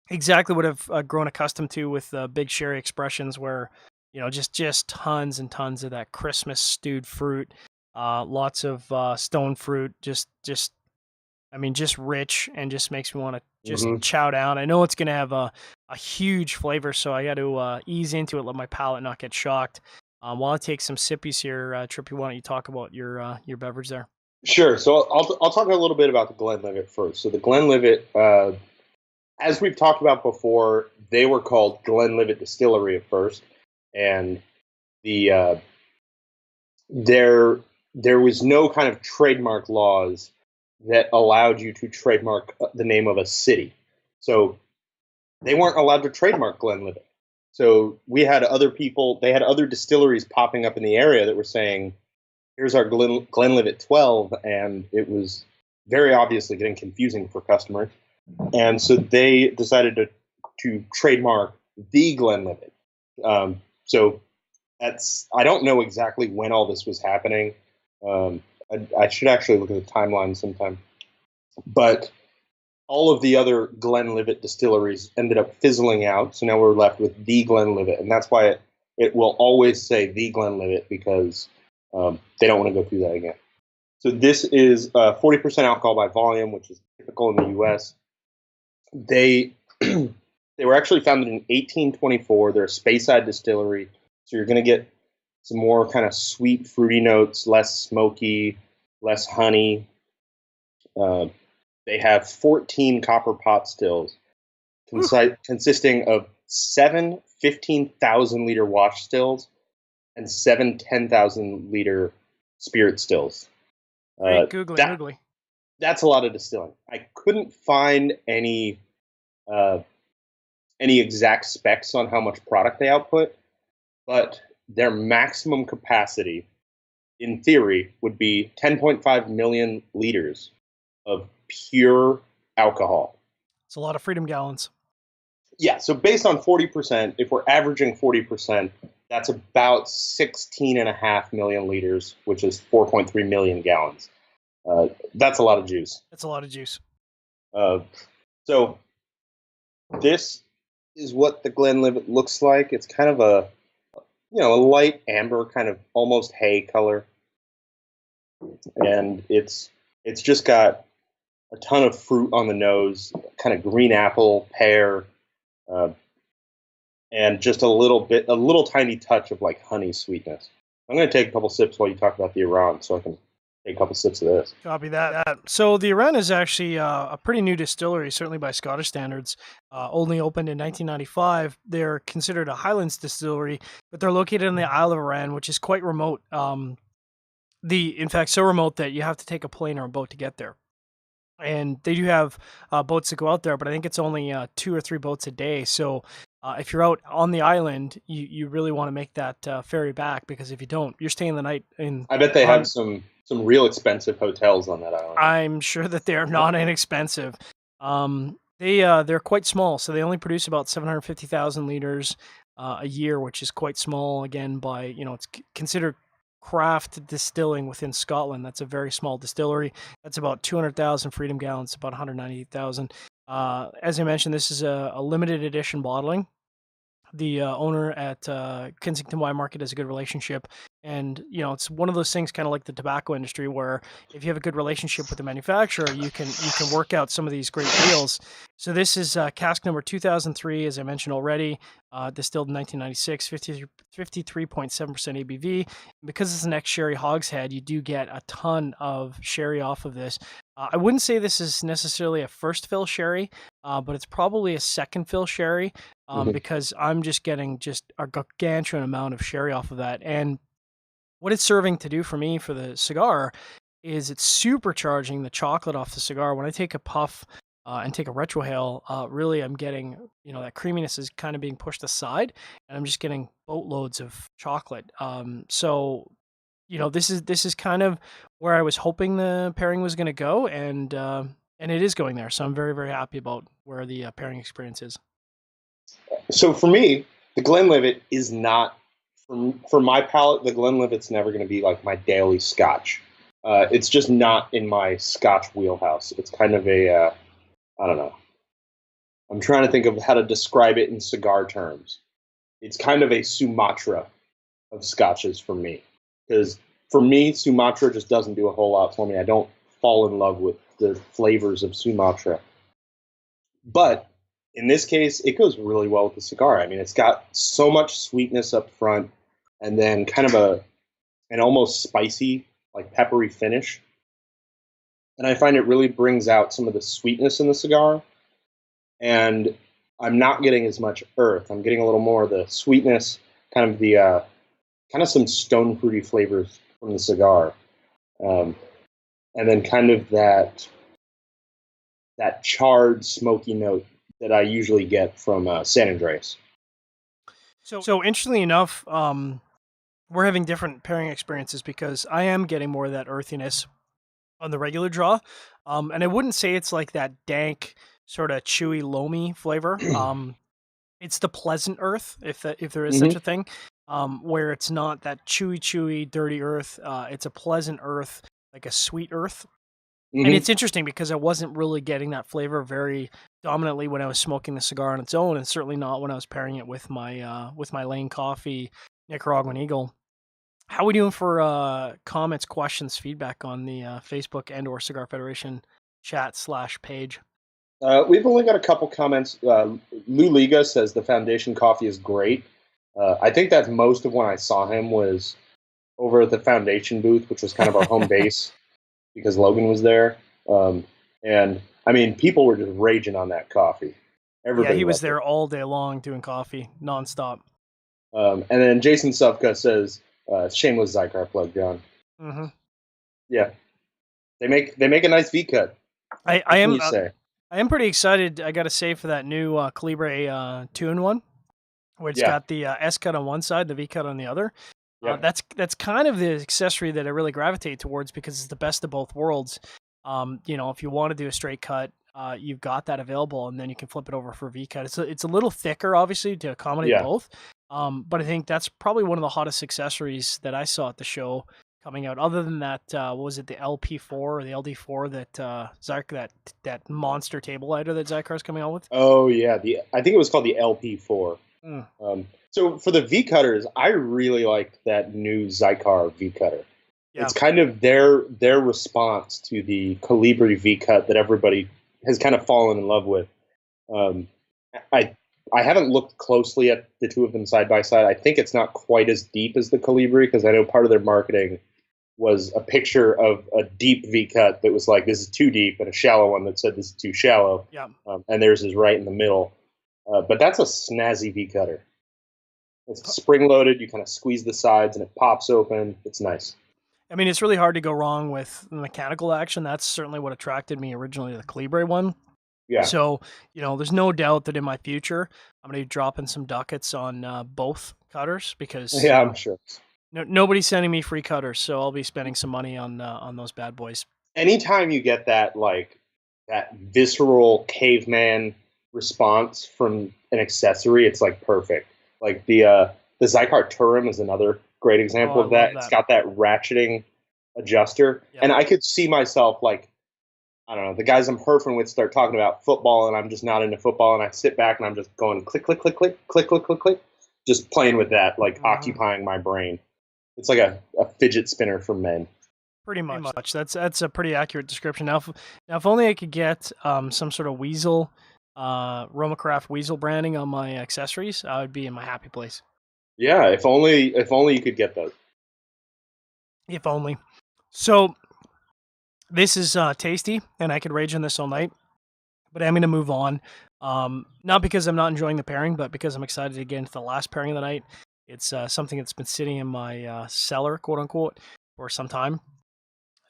Exactly what I've grown accustomed to with big sherry expressions, where just tons and tons of that Christmas stewed fruit, lots of stone fruit, just rich, and just makes me want to just chow down. I know it's going to have a huge flavor, so I got to ease into it, let my palate not get shocked. While I take some sippies here, Trippy, why don't you talk about your beverage there? Sure. So I'll talk a little bit about the Glenlivet first. So the Glenlivet, as we've talked about before, they were called Glenlivet Distillery at first. And there was no kind of trademark laws that allowed you to trademark the name of a city. So they weren't allowed to trademark Glenlivet. So we had they had other distilleries popping up in the area that were saying, here's our Glenlivet 12, and it was very obviously getting confusing for customers. And so they decided to trademark the Glenlivet. So I don't know exactly when all this was happening. I should actually look at the timeline sometime. But all of the other Glenlivet distilleries ended up fizzling out. So now we're left with the Glenlivet. And that's why it will always say the Glenlivet, because they don't want to go through that again. So this is 40% alcohol by volume, which is typical in the U.S. They were actually founded in 1824. They're a Speyside distillery, so you're going to get some more kind of sweet, fruity notes, less smoky, less honey. They have 14 copper pot stills, consisting of 7 15,000-liter wash stills and 7 10,000-liter spirit stills. Googly. That's a lot of distilling. I couldn't find any exact specs on how much product they output, but their maximum capacity, in theory, would be 10.5 million liters of pure alcohol. It's a lot of freedom gallons. Yeah, so based on 40%, if we're averaging 40%, that's about 16.5 million liters, which is 4.3 million gallons. That's a lot of juice. That's a lot of juice. So this is what the Glenlivet looks like. It's kind of a light amber, kind of almost hay color. And it's just got a ton of fruit on the nose, kind of green apple, pear, and just a little tiny touch of like honey sweetness. I'm going to take a couple sips while you talk about the Arran, so I can take a couple sips of this. Copy that. So the Arran is actually a pretty new distillery, certainly by Scottish standards. Only opened in 1995. They're considered a Highlands distillery, but they're located on the Isle of Arran, which is quite remote. In fact, so remote that you have to take a plane or a boat to get there. And they do have boats that go out there, but I think it's only 2 or 3 boats a day. So if you're out on the island, you really want to make that ferry back, because if you don't, you're staying the night in. I bet they have some real expensive hotels on that island. I'm sure that they are not inexpensive. They're quite small, so they only produce about 750,000 liters. a year, which is quite small. Again, by it's considered craft distilling within Scotland. That's a very small distillery. That's about 200,000 Freedom gallons, about 198,000. As I mentioned, this is a limited edition bottling. The owner at Kensington Wine Market has a good relationship, and it's one of those things, kind of like the tobacco industry, where if you have a good relationship with the manufacturer, you can work out some of these great deals. So this is cask number 2003, as I mentioned already, distilled in 1996, 53.7% ABV. And because it's an ex-sherry hogshead, you do get a ton of sherry off of this. I wouldn't say this is necessarily a first fill sherry, but it's probably a second fill sherry. Because I'm just getting a gargantuan amount of sherry off of that. And what it's serving to do for me for the cigar is it's supercharging the chocolate off the cigar. When I take a puff and take a retrohale, really I'm getting, that creaminess is kind of being pushed aside, and I'm just getting boatloads of chocolate. So, this is kind of where I was hoping the pairing was going to go, and it is going there. So I'm very, very happy about where the pairing experience is. So for me, the Glenlivet is not, for my palate, the Glenlivet's never going to be like my daily Scotch. It's just not in my Scotch wheelhouse. It's kind of I don't know. I'm trying to think of how to describe it in cigar terms. It's kind of a Sumatra of Scotches for me. Because for me, Sumatra just doesn't do a whole lot for me. I don't fall in love with the flavors of Sumatra. But in this case, it goes really well with the cigar. I mean, it's got so much sweetness up front, and then kind of an almost spicy, like peppery finish. And I find it really brings out some of the sweetness in the cigar. And I'm not getting as much earth. I'm getting a little more of the sweetness, kind of some stone fruity flavors from the cigar. And then kind of that charred, smoky note that I usually get from San Andreas. So interestingly enough, we're having different pairing experiences, because I am getting more of that earthiness on the regular draw, and I wouldn't say it's like that dank, sort of chewy, loamy flavor. It's the pleasant earth, if there is such a thing, where it's not that chewy, dirty earth. It's a pleasant earth, like a sweet earth. And it's interesting because I wasn't really getting that flavor very dominantly when I was smoking the cigar on its own, and certainly not when I was pairing it with my Layne Coffee Nicaraguan Eagle. How are we doing for comments, questions, feedback on the Facebook and/or Cigar Federation chat/page? We've only got a couple comments. Lou Liga says the Foundation coffee is great. I think that's most of when I saw him was over at the Foundation booth, which was kind of our home base, because Logan was there. And I mean, people were just raging on that coffee. Everybody he was loved there it. all day long doing coffee nonstop. And then Jason Suvka says, shameless Zycar plug, John. Yeah. They make a nice V cut. I am pretty excited, I got to say, for that new Calibre 2-in-1, where it's got the S cut on one side, the V cut on the other. That's kind of the accessory that I really gravitate towards, because it's the best of both worlds. If you want to do a straight cut, you've got that available, and then you can flip it over for a V cut. It's a little thicker, obviously, to accommodate both. But I think that's probably one of the hottest accessories that I saw at the show coming out. Other than that, what was it, the LP4 or the LD4 that monster table lighter that Zycar's coming out with? Oh yeah, I think it was called the LP4. So for the V cutters, I really liked that new Zycar V cutter. Yeah. It's kind of their response to the Colibri V cut that everybody has kind of fallen in love with. I haven't looked closely at the two of them side by side. I think it's not quite as deep as the Colibri, because I know part of their marketing was a picture of a deep V cut that was like, this is too deep, and a shallow one that said this is too shallow. Yeah. And theirs is right in the middle. But that's a snazzy V cutter. It's spring loaded. You kind of squeeze the sides and it pops open. It's nice. I mean, it's really hard to go wrong with mechanical action. That's certainly what attracted me originally to the Calibre one. Yeah. So, there's no doubt that in my future, I'm going to be dropping some ducats on both cutters, because I'm sure nobody's sending me free cutters, so I'll be spending some money on those bad boys. Anytime you get that visceral caveman response from an accessory, it's like perfect. Like the Zycar Turim is another great example Oh, I of that. love It's that. got that ratcheting adjuster, Yep. and I could see myself like, I don't know, the guys I'm herfing with start talking about football, and I'm just not into football, and I sit back and I'm just going click, click, click, click, click, click, click, click, just playing with that, like occupying my brain. It's like a fidget spinner for men. Pretty much. That's a pretty accurate description. Now, if only I could get some sort of weasel, Romacraft weasel branding on my accessories, I would be in my happy place. Yeah, if only you could get those. If only. So this is tasty, and I could rage on this all night. But I'm going to move on. Not because I'm not enjoying the pairing, but because I'm excited to get into the last pairing of the night. It's something that's been sitting in my cellar, quote unquote, for some time,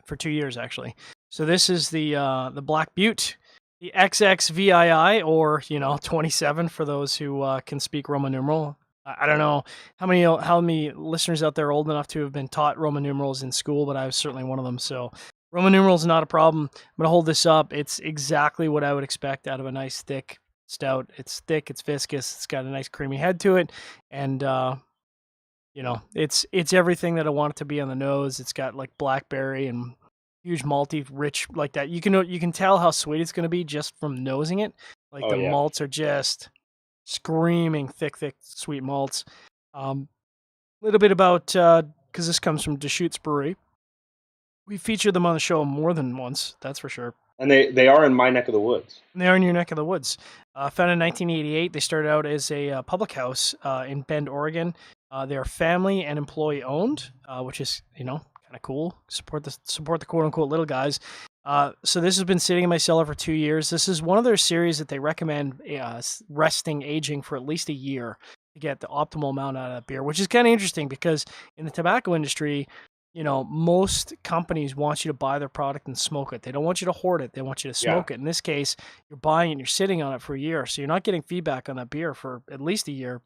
for 2 years actually. So this is the Black Butte, the XXVII, or 27 for those who can speak Roman numeral. I don't know how many listeners out there are old enough to have been taught Roman numerals in school, but I was certainly one of them. So Roman numerals not a problem. I'm gonna hold this up. It's exactly what I would expect out of a nice thick stout. It's thick, it's viscous, it's got a nice creamy head to it, and it's everything that I want it to be on the nose. It's got like blackberry and huge malty, rich like that. You can tell how sweet it's gonna be just from nosing it. Like the malts are just screaming thick, sweet malts. A little bit about because this comes from Deschutes Brewery. We featured them on the show more than once, that's for sure. And they are in my neck of the woods. And they are in your neck of the woods. Founded in 1988, they started out as a public house in Bend, Oregon. They are family and employee owned, which is kind of cool. Support the quote unquote little guys. So this has been sitting in my cellar for 2 years. This is one of their series that they recommend resting aging for at least a year to get the optimal amount out of that beer, which is kind of interesting because in the tobacco industry, most companies want you to buy their product and smoke it. They don't want you to hoard it. They want you to smoke it. In this case, you're buying it and you're sitting on it for a year. So you're not getting feedback on that beer for at least a year.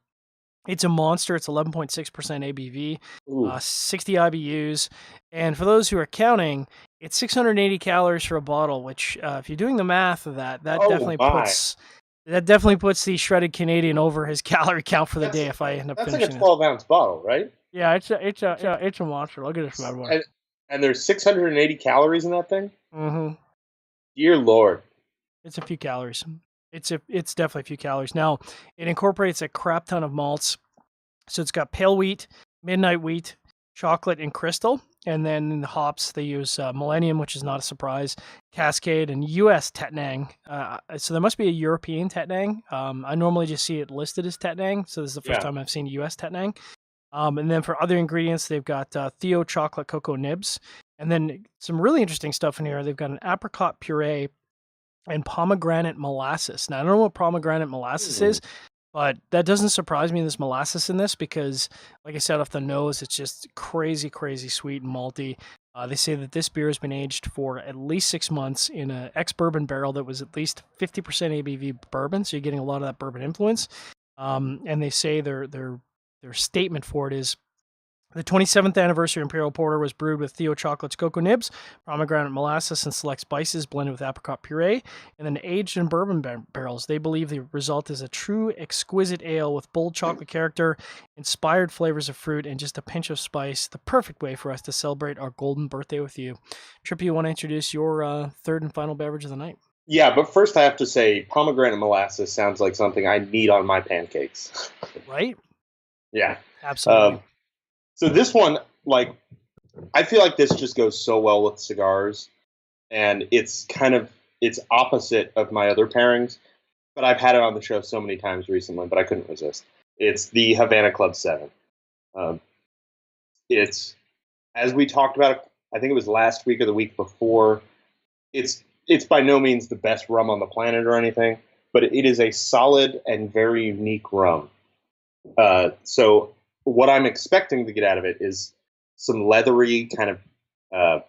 It's a monster. It's 11.6% ABV, 60 IBUs. And for those who are counting, it's 680 calories for a bottle, which if you're doing the math of that, definitely puts the shredded Canadian over his calorie count for the day if I end up finishing. That's like a 12-ounce bottle, right? Yeah, it's a monster. Look at this bad boy. And there's 680 calories in that thing? Mm-hmm. Dear Lord. It's a few calories. It's definitely a few calories. Now, it incorporates a crap ton of malts. So it's got pale wheat, midnight wheat, chocolate, and crystal. And then in the hops, they use Millennium, which is not a surprise, Cascade, and U.S. Tettnang. So there must be a European Tettnang. I normally just see it listed as Tettnang. So this is the first time I've seen U.S. Tettnang. And then for other ingredients, they've got Theo chocolate cocoa nibs. And then some really interesting stuff in here. They've got an apricot puree and pomegranate molasses. Now, I don't know what pomegranate molasses is, but that doesn't surprise me, there's molasses in this, because, like I said, off the nose, it's just crazy, crazy sweet and malty. They say that this beer has been aged for at least 6 months in an ex-bourbon barrel that was at least 50% ABV bourbon, so you're getting a lot of that bourbon influence. And they say their statement for it is, the 27th anniversary Imperial Porter was brewed with Theo Chocolate's cocoa nibs, pomegranate molasses, and select spices blended with apricot puree, and then aged in bourbon barrels. They believe the result is a true exquisite ale with bold chocolate character, inspired flavors of fruit, and just a pinch of spice. The perfect way for us to celebrate our golden birthday with you. Tripp, you want to introduce your third and final beverage of the night? Yeah, but first I have to say pomegranate molasses sounds like something I need on my pancakes. Right? Yeah. Absolutely. So this one, I feel like this just goes so well with cigars, and it's opposite of my other pairings, but I've had it on the show so many times recently, but I couldn't resist. It's the Havana Club 7. It's, as we talked about, I think it was last week or the week before, it's by no means the best rum on the planet or anything, but it is a solid and very unique rum. So what I'm expecting to get out of it is some leathery kind of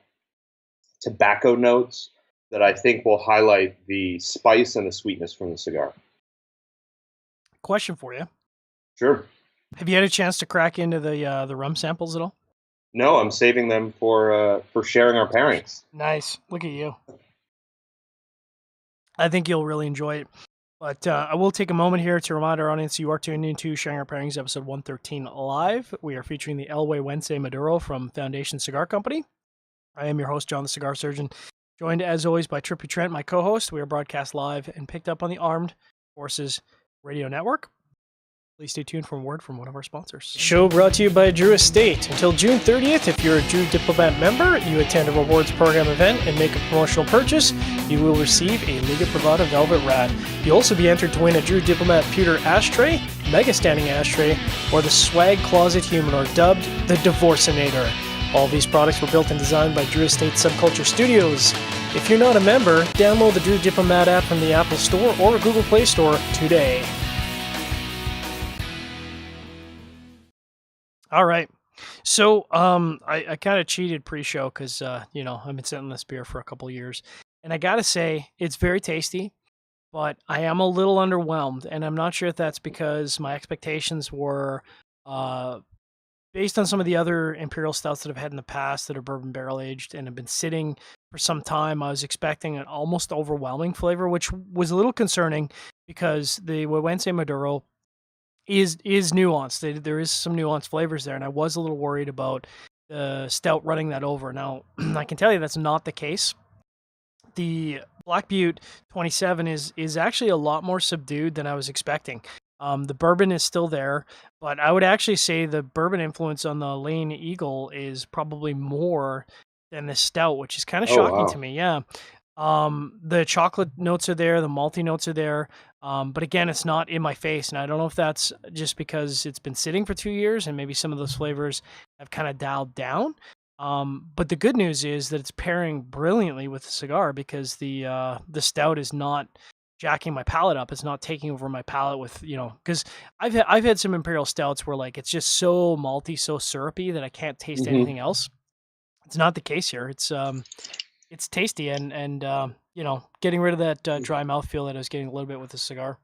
tobacco notes that I think will highlight the spice and the sweetness from the cigar. Question for you. Sure. Have you had a chance to crack into the rum samples at all? No, I'm saving them for sharing our pairings. Nice. Look at you. I think you'll really enjoy it. But I will take a moment here to remind our audience you are tuned into Sharing Our Pairings, episode 113 live. We are featuring the Güegüense Maduro from Foundation Cigar Company. I am your host, John the Cigar Surgeon, joined as always by Tripp Trent, my co-host. We are broadcast live and picked up on the Armed Forces Radio Network. Please stay tuned for a word from one of our sponsors. Show brought to you by Drew Estate. Until June 30th, if you're a Drew Diplomat member, you attend a rewards program event and make a promotional purchase, you will receive a Liga Privada Velvet Rat. You'll also be entered to win a Drew Diplomat pewter ashtray, mega standing ashtray, or the Swag Closet Humidor, dubbed the Divorcinator. All these products were built and designed by Drew Estate Subculture Studios. If you're not a member, download the Drew Diplomat app from the Apple Store or Google Play Store today. All right. So I kind of cheated pre-show because, I've been sitting this beer for a couple of years. And I got to say, it's very tasty, but I am a little underwhelmed. And I'm not sure if that's because my expectations were based on some of the other Imperial stouts that I've had in the past that are bourbon barrel aged and have been sitting for some time. I was expecting an almost overwhelming flavor, which was a little concerning because the Güegüense Maduro is nuanced. There is some nuanced flavors there, and I was a little worried about the stout running that over. Now, I can tell you that's not the case. The Black Butte 27 is actually a lot more subdued than I was expecting. The bourbon is still there, but I would actually say the bourbon influence on the Layne Eagle is probably more than the stout, which is kind of shocking to me. Yeah. The chocolate notes are there, the malty notes are there. But again, it's not in my face. And I don't know if that's just because it's been sitting for 2 years and maybe some of those flavors have kind of dialed down. But the good news is that it's pairing brilliantly with the cigar because the stout is not jacking my palate up. It's not taking over my palate with, because I've had some Imperial stouts where like it's just so malty, so syrupy that I can't taste anything else. It's not the case here. It's tasty and getting rid of that dry mouthfeel that I was getting a little bit with the cigar.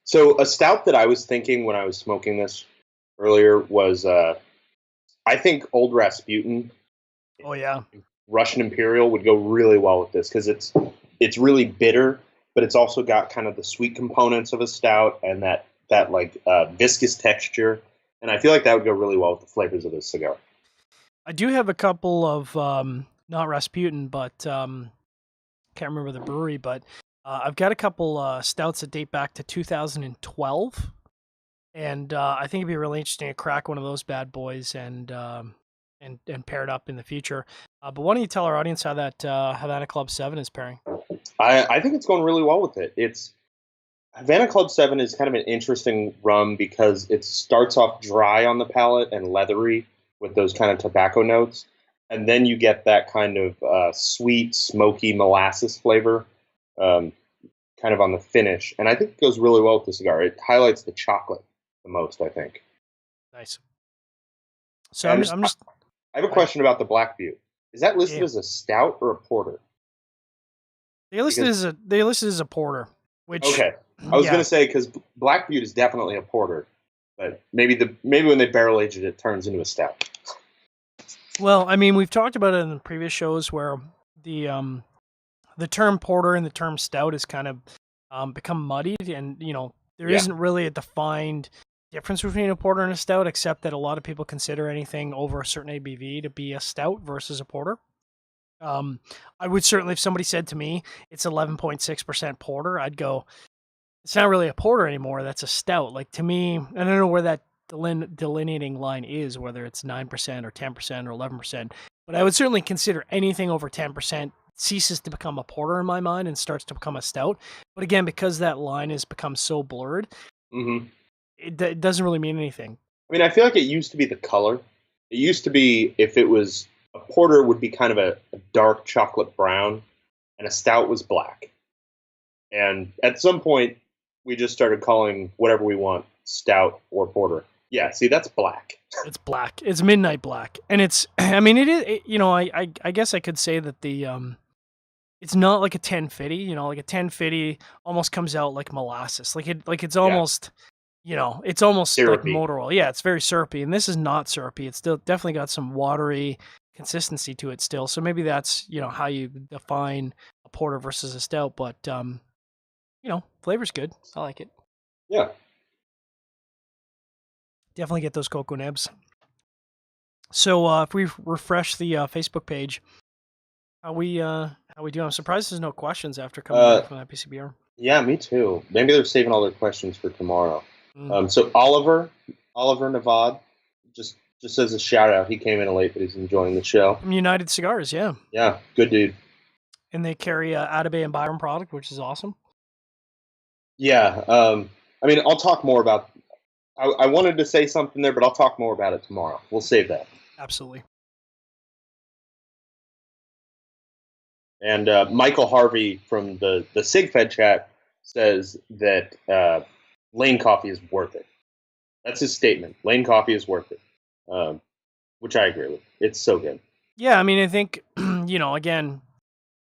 So a stout that I was thinking when I was smoking this earlier was, I think Old Rasputin. Oh yeah, Russian Imperial would go really well with this because it's really bitter, but it's also got kind of the sweet components of a stout and that viscous texture, and I feel like that would go really well with the flavors of this cigar. I do have a couple of not Rasputin, but can't remember the brewery, but I've got a couple stouts that date back to 2012, and I think it'd be really interesting to crack one of those bad boys and pair it up in the future. But why don't you tell our audience how that Havana Club 7 is pairing? I think it's going really well with it. It's Havana Club 7 is kind of an interesting rum because it starts off dry on the palate and leathery with those kind of tobacco notes. And then you get that kind of sweet, smoky molasses flavor kind of on the finish. And I think it goes really well with the cigar. It highlights the chocolate the most, I think. Nice. So I'm just I have a question about the Black Butte. Is that listed as a stout or a porter? They listed as a porter. Which, okay. I was going to say, because Black Butte is definitely a porter. But maybe when they barrel age it, it turns into a stout. Well, I mean, we've talked about it in the previous shows where the term porter and the term stout has kind of become muddied, and there isn't really a defined difference between a porter and a stout, except that a lot of people consider anything over a certain ABV to be a stout versus a porter. I would certainly, if somebody said to me it's 11.6% porter, I'd go, it's not really a porter anymore. That's a stout. Like, to me, I don't know where that delineating line is, whether it's 9% or 10% or 11%, but I would certainly consider anything over 10% ceases to become a porter in my mind and starts to become a stout. But again, because that line has become so blurred, it doesn't really mean anything. I mean, I feel like it used to be the color. It used to be, if it was a porter, would be kind of a dark chocolate brown, and a stout was black. And at some point, we just started calling whatever we want stout or porter. Yeah, see, that's black. It's black. It's midnight black. And it's, I mean, it is, I guess I could say that it's not like a 1050, like a 1050 almost comes out like molasses. It's almost, it's almost syrupy. Like motor oil. Yeah, it's very syrupy. And this is not syrupy. It's still definitely got some watery consistency to it still. So maybe that's, how you define a porter versus a stout. But flavor's good. I like it. Yeah. Definitely get those cocoa nibs. So if we refresh the Facebook page, how we do? I'm surprised there's no questions after coming back from that PCBR. Yeah, me too. Maybe they're saving all their questions for tomorrow. Mm. So Oliver Navad, just as a shout out, he came in late, but he's enjoying the show. From United Cigars, yeah. Yeah, good dude. And they carry Atabey and Byron product, which is awesome. Yeah, I mean, I'll talk more about. I wanted to say something there, but I'll talk more about it tomorrow. We'll save that. Absolutely. And Michael Harvey from the SigFed chat says that Layne Coffee is worth it. That's his statement. Layne Coffee is worth it, which I agree with. It's so good. Yeah, I mean, I think again,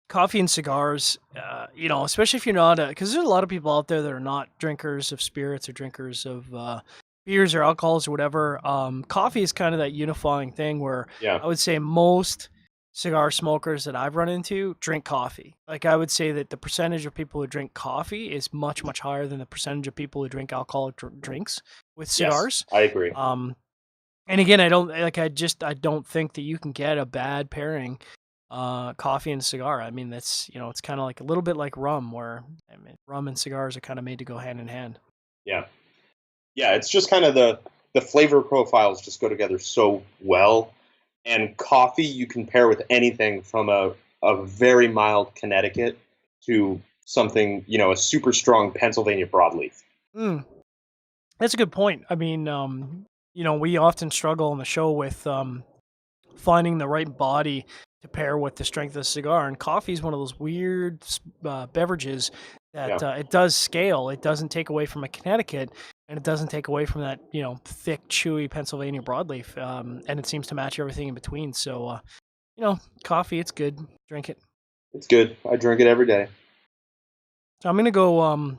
coffee and cigars. Especially if you're not, because there's a lot of people out there that are not drinkers of spirits or drinkers of beers or alcohols or whatever. Coffee is kind of that unifying thing where Yeah. I would say most cigar smokers that I've run into drink coffee. Like I would say that the percentage of people who drink coffee is much, much higher than the percentage of people who drink alcoholic drinks with cigars. Yes, I agree. And again, I don't think that you can get a bad pairing, coffee and cigar. I mean, that's, it's kind of like a little bit like rum, where rum and cigars are kind of made to go hand in hand. Yeah. Yeah, it's just kind of the flavor profiles just go together so well. And coffee you can pair with anything from a very mild Connecticut to something, a super strong Pennsylvania broadleaf. That's a good point. I mean, we often struggle on the show with finding the right body to pair with the strength of the cigar, and coffee is one of those weird beverages that it does scale. It doesn't take away from a Connecticut, and it doesn't take away from that thick, chewy Pennsylvania broadleaf, and it seems to match everything in between. So, coffee, it's good. Drink it. It's good. I drink it every day. So I'm gonna go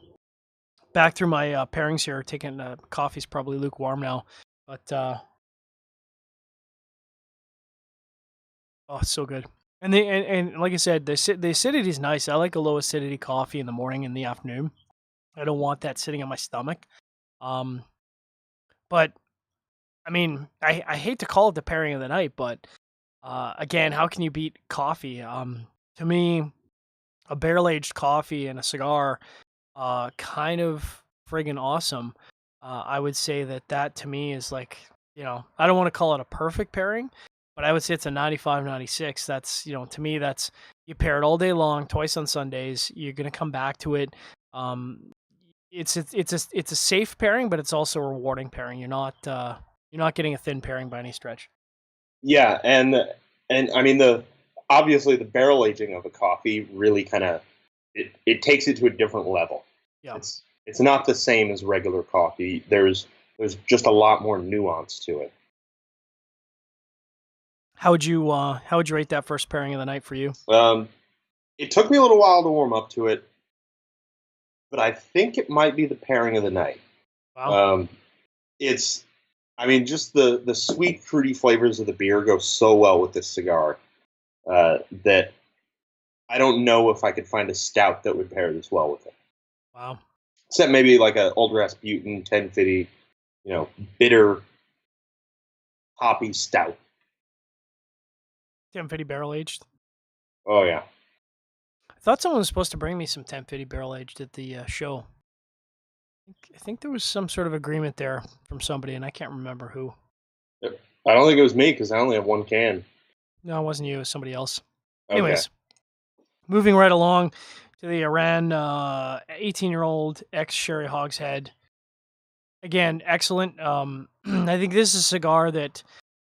back through my pairings here. Taking coffee's probably lukewarm now, but oh, it's so good. And like I said, the acidity is nice. I like a low acidity coffee in the morning and the afternoon. I don't want that sitting in my stomach. But I mean, I hate to call it the pairing of the night, but again, how can you beat coffee? To me, a barrel aged coffee and a cigar, kind of friggin' awesome. I would say that to me is like, I don't want to call it a perfect pairing, but I would say it's a 95, 96. That's, to me, that's, you pair it all day long, twice on Sundays. You're going to come back to it. It's a safe pairing, but it's also a rewarding pairing. You're not getting a thin pairing by any stretch. Yeah. And I mean, obviously the barrel aging of a coffee really kind of, it takes it to a different level. Yeah. It's not the same as regular coffee. There's just a lot more nuance to it. How would you rate that first pairing of the night for you? It took me a little while to warm up to it, but I think it might be the pairing of the night. Wow. Just the sweet, fruity flavors of the beer go so well with this cigar that I don't know if I could find a stout that would pair this well with it. Wow. Except maybe like a Old Brass Butte 1050, bitter, hoppy stout. 1050 barrel aged. Oh yeah. I thought someone was supposed to bring me some 1050 barrel aged at the show. I think there was some sort of agreement there from somebody, and I can't remember who. I don't think it was me because I only have one can. No, it wasn't you. It was somebody else. Okay. Anyways, moving right along to the Arran 18-year-old ex-sherry hogshead. Again, excellent. I think this is a cigar that,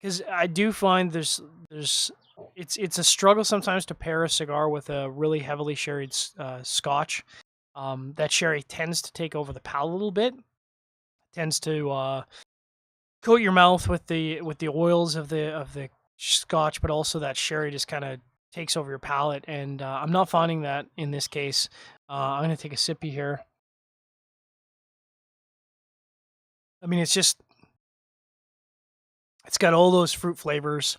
because I do find it's a struggle sometimes to pair a cigar with a really heavily sherried Scotch. That sherry tends to take over the palate a little bit. Tends to coat your mouth with the oils of the Scotch, but also that sherry just kind of takes over your palate. And I'm not finding that in this case. I'm going to take a sippy here. I mean, it's got all those fruit flavors,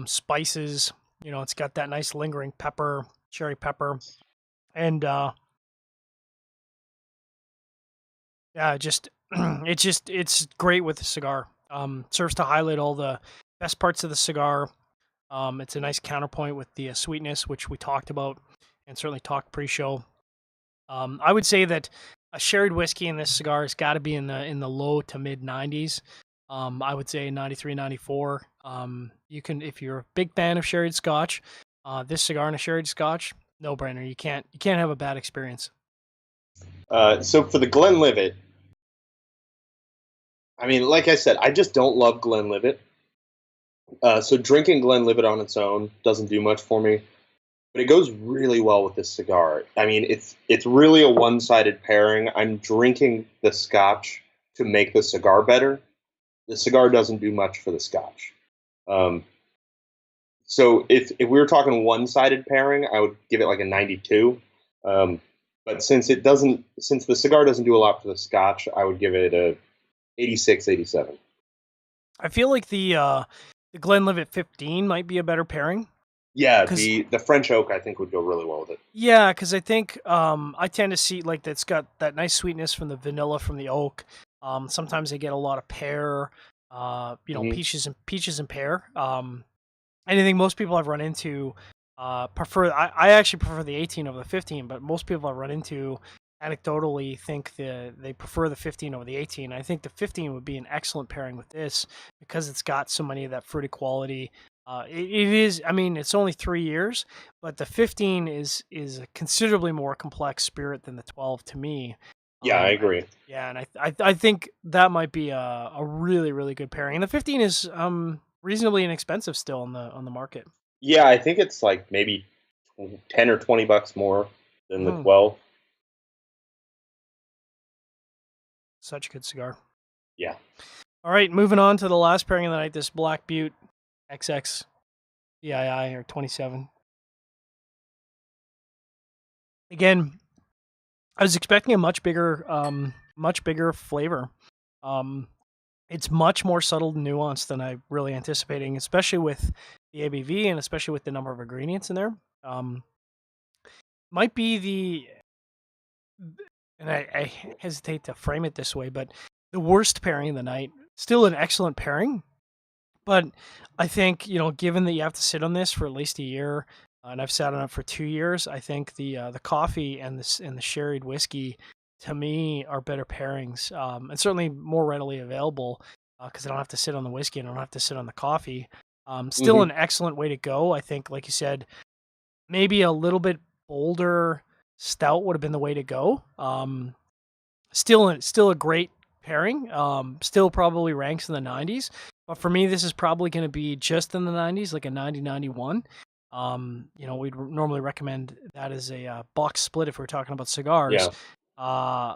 spices. It's got that nice lingering pepper, cherry pepper, and Yeah, just it's great with the cigar. Serves to highlight all the best parts of the cigar. It's a nice counterpoint with the sweetness, which we talked about and certainly talked pre-show. I would say that a sherried whiskey in this cigar has got to be in the low to mid 90s. I would say 93, 94. You can, if you're a big fan of sherried Scotch, this cigar and a sherried Scotch, no brainer. You can't have a bad experience. So for the Glenlivet, I mean, like I said, I just don't love Glenlivet. So drinking Glenlivet on its own doesn't do much for me, but it goes really well with this cigar. I mean, it's really a one-sided pairing. I'm drinking the Scotch to make the cigar better. The cigar doesn't do much for the Scotch. Um, so if we were talking one-sided pairing, I would give it like a 92. Um, but since the cigar doesn't do a lot for the Scotch, I would give it a 86, 87. I feel like the Glenlivet 15 might be a better pairing Yeah, because the French oak I think would go really well with it. yeah, because I think I tend to see like that's got that nice sweetness from the vanilla from the oak. Sometimes they get a lot of pear, Hmm. peaches and pear. And I think most people I've run into prefer. I actually prefer the 18 over the 15, but most people I've run into anecdotally think they prefer the 15 over the 18. I think the 15 would be an excellent pairing with this because it's got so many of that fruity quality. It is. I mean, it's only 3 years, but the 15 is a considerably more complex spirit than the 12 to me. Yeah, I And agree. yeah, and I think that might be a really really good pairing. And the 15 is reasonably inexpensive still on the market. Yeah, I think it's like maybe 10 or 20 bucks more than the Hmm. 12. Such a good cigar. Yeah. All right, moving on to the last pairing of the night. This Black Butte XXVII or 27. Again, I was expecting a much bigger flavor. Um, it's much more subtle and nuanced than I really anticipating, especially with the ABV and especially with the number of ingredients in there. Um, might be and I hesitate to frame it this way, but the worst pairing of the night. Still an excellent pairing, but I think given that you have to sit on this for at least a year, and I've sat on it for 2 years, I think the coffee and the sherried whiskey to me are better pairings, and certainly more readily available because I don't have to sit on the whiskey and I don't have to sit on the coffee. Still Hmm. an excellent way to go. I think, like you said, maybe a little bit bolder stout would have been the way to go. Still a great pairing. Still probably ranks in the 90s. But for me, this is probably going to be just in the 90s, like a 90-91. We'd normally recommend that as a box split if we're talking about cigars. Yeah. Uh,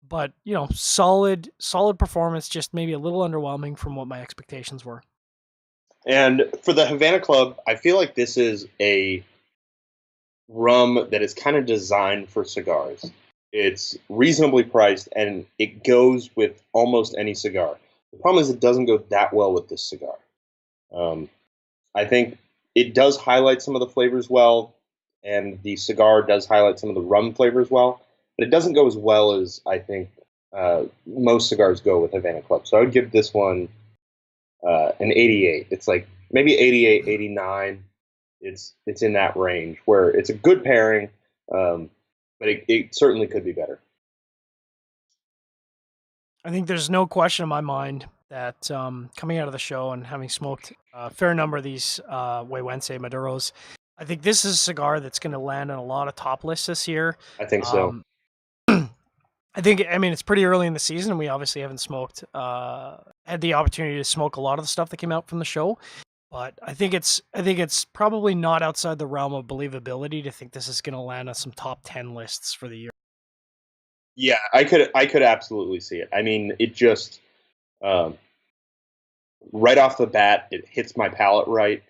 but solid performance, just maybe a little underwhelming from what my expectations were. And for the Havana Club, I feel like this is a rum that is kind of designed for cigars. It's reasonably priced and it goes with almost any cigar. The problem is it doesn't go that well with this cigar. Um, I think it does highlight some of the flavors well, and the cigar does highlight some of the rum flavors well, but it doesn't go as well as I think most cigars go with Havana Club. So I would give this one an 88. It's like maybe 88, 89. It's in that range where it's a good pairing, um, but it certainly could be better. I think there's no question in my mind that coming out of the show and having smoked a fair number of these Güegüense Maduros, I think this is a cigar that's going to land on a lot of top lists this year. I think so. Um, I mean, it's pretty early in the season, and we obviously haven't had the opportunity to smoke a lot of the stuff that came out from the show. But I think it's probably not outside the realm of believability to think this is going to land on some top 10 lists for the year. Yeah, I could absolutely see it. I mean, it just um, right off the bat, it hits my palate right,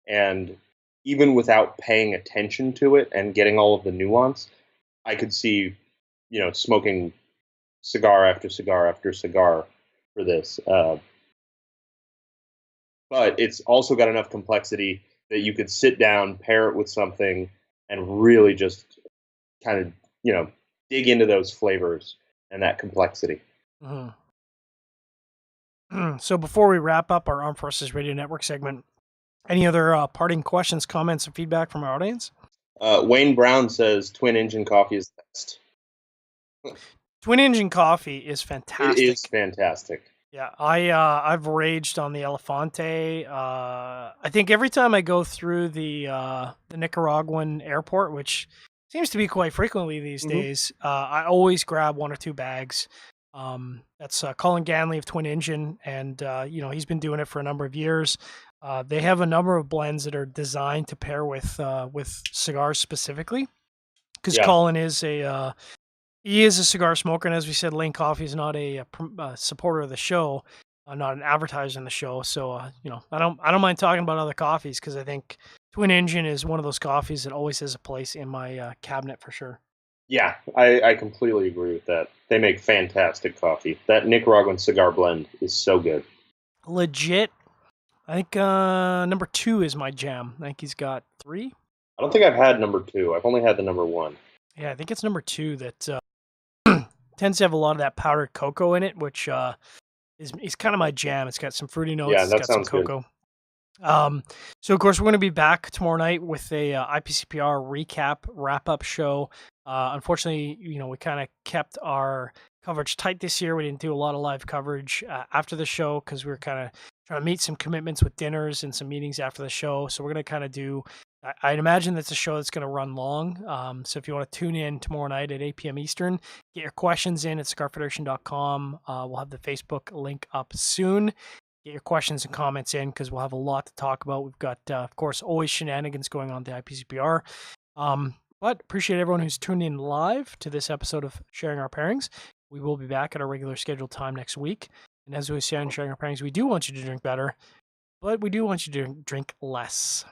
and even without paying attention to it and getting all of the nuance, I could see, smoking cigar after cigar after cigar for this. But it's also got enough complexity that you could sit down, pair it with something, and really just kind of dig into those flavors. and that complexity. Mhm. So before we wrap up our Armed Forces Radio Network segment, any other parting questions, comments, or feedback from our audience? Wayne Brown says twin engine coffee is the best. Twin engine coffee is It fantastic. is fantastic. Yeah, I've raged on the Elefante. I think every time I go through the Nicaraguan airport, which seems to be quite frequently these days, I always grab 1 or 2 bags. That's Colin Ganley of Twin Engine, and he's been doing it for a number of years. They have a number of blends that are designed to pair with cigars specifically, because Yeah. Colin is he is a cigar smoker, and as we said, Layne Coffee is not a supporter of the show, not an advertiser in the show. So I don't mind talking about other coffees, because I think Twin Engine is one of those coffees that always has a place in my cabinet for sure. Yeah, I completely agree with that. They make fantastic coffee. That Nicaraguan cigar blend is so good. Legit. I think number 2 is my jam. I think he's got 3. I don't think I've had number 2. I've only had the number 1. Yeah, I think it's number 2 that tends to have a lot of that powdered cocoa in it, which is kind of my jam. It's got some fruity notes. Yeah, It's that got some sounds good. cocoa. So of course we're going to be back tomorrow night with a IPCPR recap wrap-up show. Unfortunately, we kind of kept our coverage tight this year. We didn't do a lot of live coverage after the show, because we were kind of trying to meet some commitments with dinners and some meetings after the show. So we're going to kind of do, I'd imagine that's a show that's going to run long. So if you want to tune in tomorrow night at 8 p.m. Eastern, get your questions in at cigarfederation.com. We'll have the Facebook link up soon. Get your questions and comments in, because we'll have a lot to talk about. We've got, of course, always shenanigans going on at the IPCPR. But appreciate everyone who's tuned in live to this episode of Sharing Our Pairings. We will be back at our regular scheduled time next week. And as we say on Sharing Our Pairings, we do want you to drink better, but we do want you to drink less.